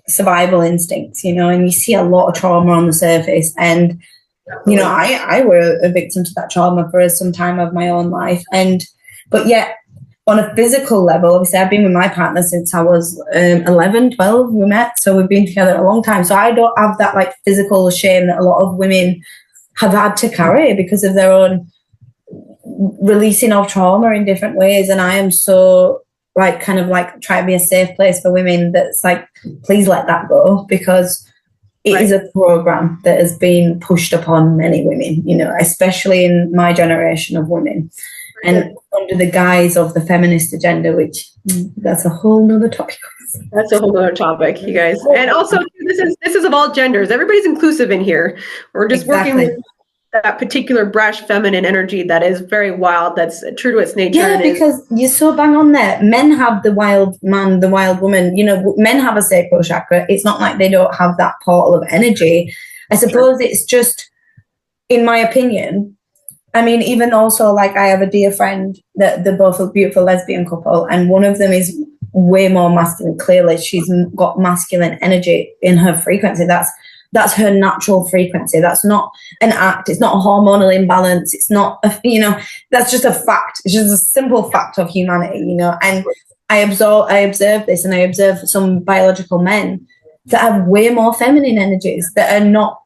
survival instincts, and you see a lot of trauma on the surface. And, I were a victim to that trauma for some time of my own life. But yet, on a physical level, obviously, I've been with my partner since I was 11, 12, we met. So we've been together a long time. So I don't have that like physical shame that a lot of women have had to carry because of their own releasing of trauma in different ways. And I am so kind of try to be a safe place for women that's like, please let that go, because it is a program that has been pushed upon many women, especially in my generation of women, and under the guise of the feminist agenda, which that's a whole nother topic. That's a whole nother topic, you guys. And also, this is of all genders. Everybody's inclusive in here. We're just working with that particular brash feminine energy that is very wild, that's true to its nature. Yeah, because you're so bang on there. Men have the wild man, the wild woman. You know, men have a sacral chakra. It's not like they don't have that portal of energy. I suppose it's just, in my opinion, I mean, even also, like, I have a dear friend that they're both a beautiful lesbian couple, and one of them is way more masculine. Clearly, she's got masculine energy in her frequency. That's her natural frequency. That's not an act. It's not a hormonal imbalance. It's not, that's just a fact. It's just a simple fact of humanity, and I observe this, and I observe some biological men that have way more feminine energies, that are not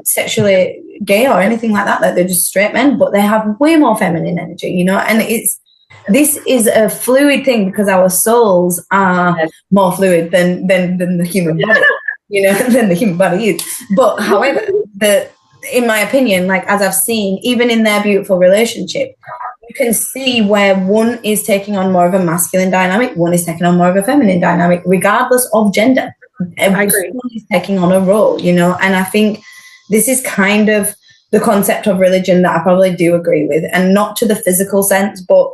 sexually gay or anything like that. Like, they're just straight men, but they have way more feminine energy, and this is a fluid thing, because our souls are more fluid than the human body, than the human body is. But however, in my opinion, like, as I've seen, even in their beautiful relationship, you can see where one is taking on more of a masculine dynamic, one is taking on more of a feminine dynamic, regardless of gender. I agree. One is taking on a role, and I think this is kind of the concept of religion that I probably do agree with, and not to the physical sense, but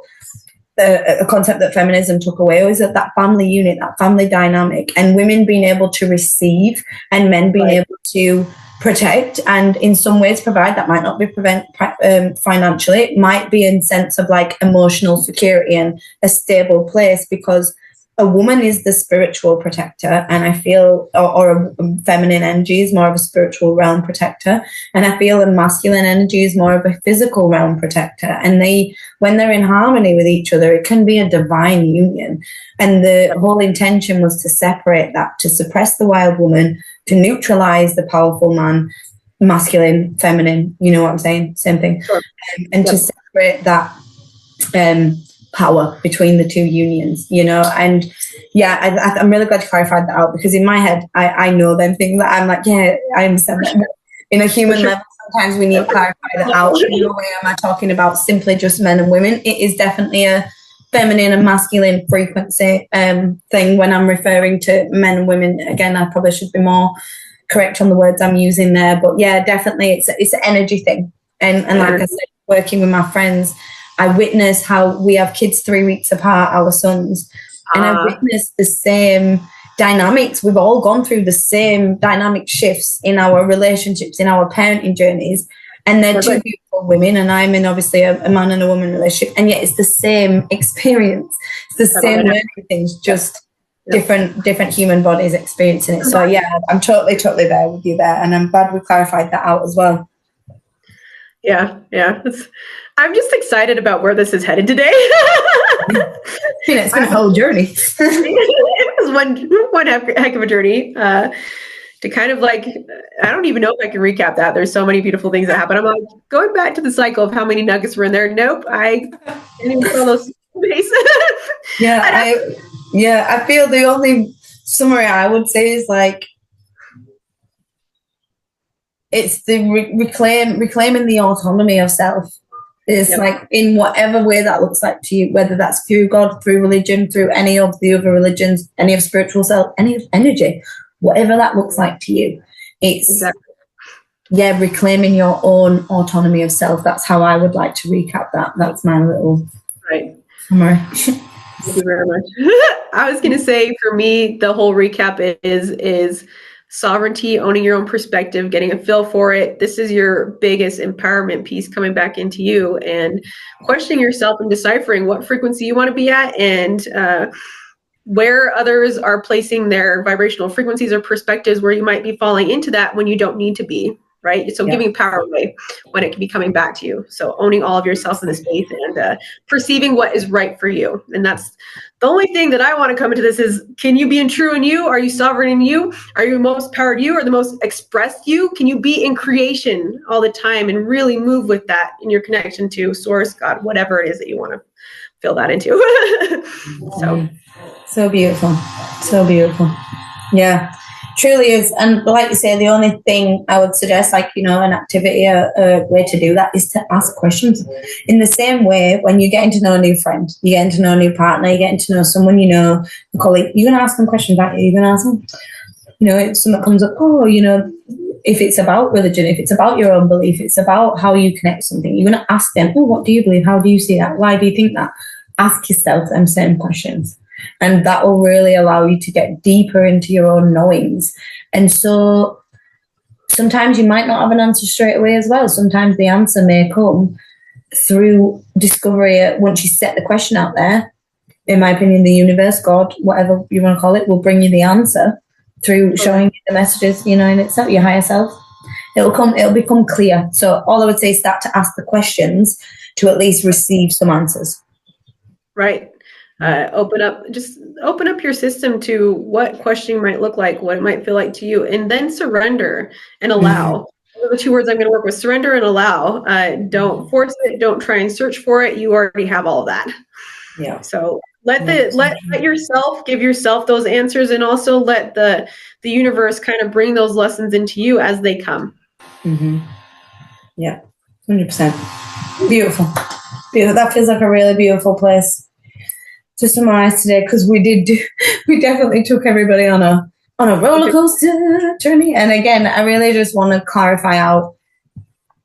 a concept that feminism took away was that family unit, that family dynamic, and women being able to receive and men being able to protect, and in some ways provide. That might not be financially, it might be in sense of like emotional security and a stable place, because a woman is the spiritual protector, and I feel, or a feminine energy is more of a spiritual realm protector, and I feel a masculine energy is more of a physical realm protector. And when they're in harmony with each other, it can be a divine union. And the whole intention was to separate that, to suppress the wild woman, to neutralize the powerful man, masculine, feminine. You know what I'm saying? Same thing. Sure. And to separate that power between the two unions, and I'm really glad you clarified that out, because in my head I know them things that I'm like, yeah, I understand that. In a human level, sometimes we need to clarify that out. No way am I talking about simply just men and women. It is definitely a feminine and masculine frequency thing when I'm referring to men and women. Again, I probably should be more correct on the words I'm using there, but yeah, definitely it's an energy thing. And like I said, working with my friends, I witness how we have kids 3 weeks apart, our sons, and I witness the same dynamics. We've all gone through the same dynamic shifts in our relationships, in our parenting journeys, and they're two beautiful women, and I'm in obviously a man and a woman relationship, and yet it's the same experience. It's the same learning things, just different human bodies experiencing it. So yeah, I'm totally there with you there, and I'm glad we clarified that out as well. Yeah. I'm just excited about where this is headed today. It's been a whole journey. It was one heck of a journey to kind of like, I don't even know if I can recap that. There's so many beautiful things that happen. I'm like, going back to the cycle of how many nuggets were in there. Nope, I didn't even fill those space. I feel the only summary I would say is like, it's the reclaiming the autonomy of self. It's like, in whatever way that looks like to you, whether that's through God, through religion, through any of the other religions, any of spiritual self, any of energy, whatever that looks like to you. It's reclaiming your own autonomy of self. That's how I would like to recap that. That's my little summary. Thank you very much. I was going to say, for me, the whole recap is sovereignty, owning your own perspective, getting a feel for it. This is your biggest empowerment piece coming back into you, and questioning yourself and deciphering what frequency you want to be at, and where others are placing their vibrational frequencies or perspectives, where you might be falling into that when you don't need to be, right? So giving power away when it can be coming back to you. So owning all of yourself in the space, and perceiving what is right for you. And that's the only thing that I want to come into this is, can you be true in you? Are you sovereign in you? Are you most powered you, or the most expressed you? Can you be in creation all the time and really move with that in your connection to source, God, whatever it is that you want to fill that into? So beautiful. So beautiful. Yeah, truly is. And like you say, the only thing I would suggest, like, an activity, a way to do that is to ask questions. In the same way, when you're getting to know a new friend, you're getting to know a new partner, you're getting to know someone, a colleague, you're going to ask them questions, aren't you? You're going to ask them, if something comes up, if it's about religion, if it's about your own belief, it's about how you connect with something, you're going to ask them, oh, what do you believe? How do you see that? Why do you think that? Ask yourself them same questions. And that will really allow you to get deeper into your own knowings. And so sometimes you might not have an answer straight away as well. Sometimes the answer may come through discovery. Once you set the question out there, in my opinion, the universe, God, whatever you want to call it, will bring you the answer through showing you the messages, in itself, your higher self. It'll become clear. So all I would say is start to ask the questions to at least receive some answers. Right. Open up your system to what questioning might look like, what it might feel like to you, and then surrender and allow. Those are the two words I'm going to work with: surrender and allow. Don't force it. Don't try and search for it. You already have all of that. Yeah. So let yourself give yourself those answers, and also let the universe kind of bring those lessons into you as they come. Mm-hmm. Yeah, 100%. Beautiful. That feels like a really beautiful place to summarize today, because we definitely took everybody on a roller coaster journey. And again, I really just want to clarify out,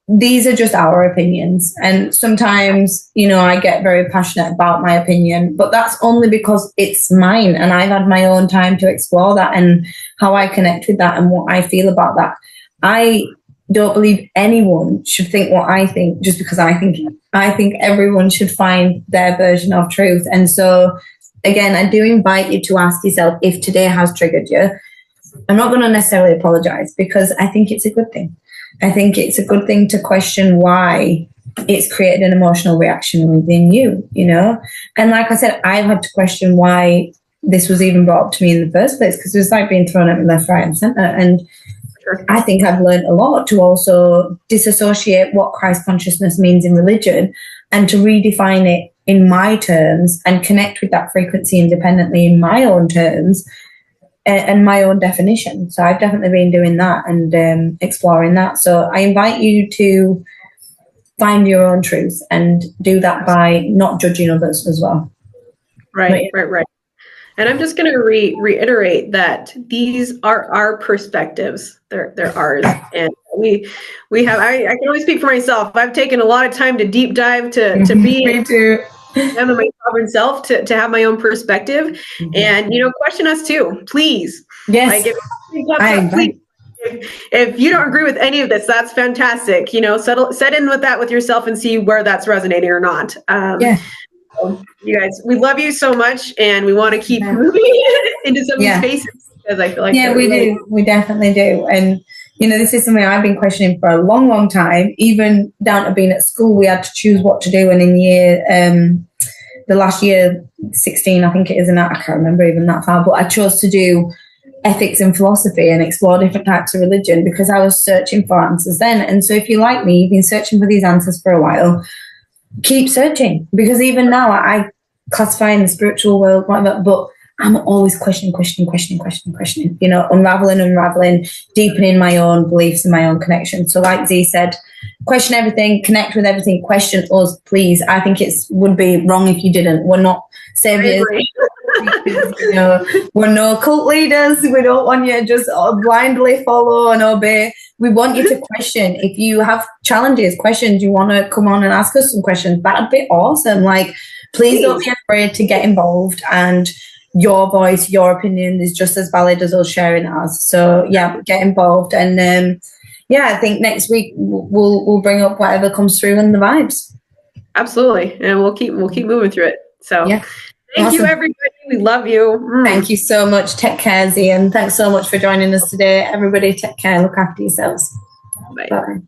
these are just our opinions. And sometimes, I get very passionate about my opinion, but that's only because it's mine and I've had my own time to explore that and how I connect with that and what I feel about that. I don't believe anyone should think what I think just because I think it. I think everyone should find their version of truth. And so, again, I do invite you to ask yourself, if today has triggered you, I'm not going to necessarily apologize, because I think it's a good thing. I think it's a good thing to question why it's created an emotional reaction within you, And like I said, I've had to question why this was even brought up to me in the first place, because it was like being thrown at me left, right, and center. And I think I've learned a lot to also disassociate what Christ consciousness means in religion and to redefine it in my terms and connect with that frequency independently in my own terms and my own definition. So I've definitely been doing that and exploring that. So I invite you to find your own truth and do that by not judging others as well. Right. And I'm just going to reiterate that these are our perspectives. They're ours. And we have, I can only speak for myself. I've taken a lot of time to deep dive to be Me too. I'm my sovereign self, to have my own perspective. And, question us too, please. Yes. If you don't agree with any of this, that's fantastic. Set in with that with yourself and see where that's resonating or not. You guys, we love you so much, and we want to keep moving into some of these spaces, because I feel like we definitely do. And this is something I've been questioning for a long, long time. Even down to being at school, we had to choose what to do, and in the last year 16, I think it is, and I can't remember even that far, but I chose to do ethics and philosophy and explore different types of religion because I was searching for answers then. And so if you're like me, you've been searching for these answers for a while, keep searching, because even now I classify in the spiritual world, whatever, but I'm always questioning, unraveling, deepening my own beliefs and my own connection. So like Z said, question everything, connect with everything, question us, please. I think would be wrong if you didn't. We're not saviors. We're no cult leaders. We don't want you to just blindly follow and obey. We want you to question. If you have challenges, questions, you want to come on and ask us some questions, that'd be awesome. Please don't be afraid to get involved, and your voice, your opinion is just as valid as us sharing ours. So get involved, and I think next week we'll bring up whatever comes through in the vibes. Absolutely, and we'll keep moving through it. So thank you, everybody. We love you. Thank you so much. Take care, Z, and thanks so much for joining us today. Everybody, take care. Look after yourselves. Bye. Bye.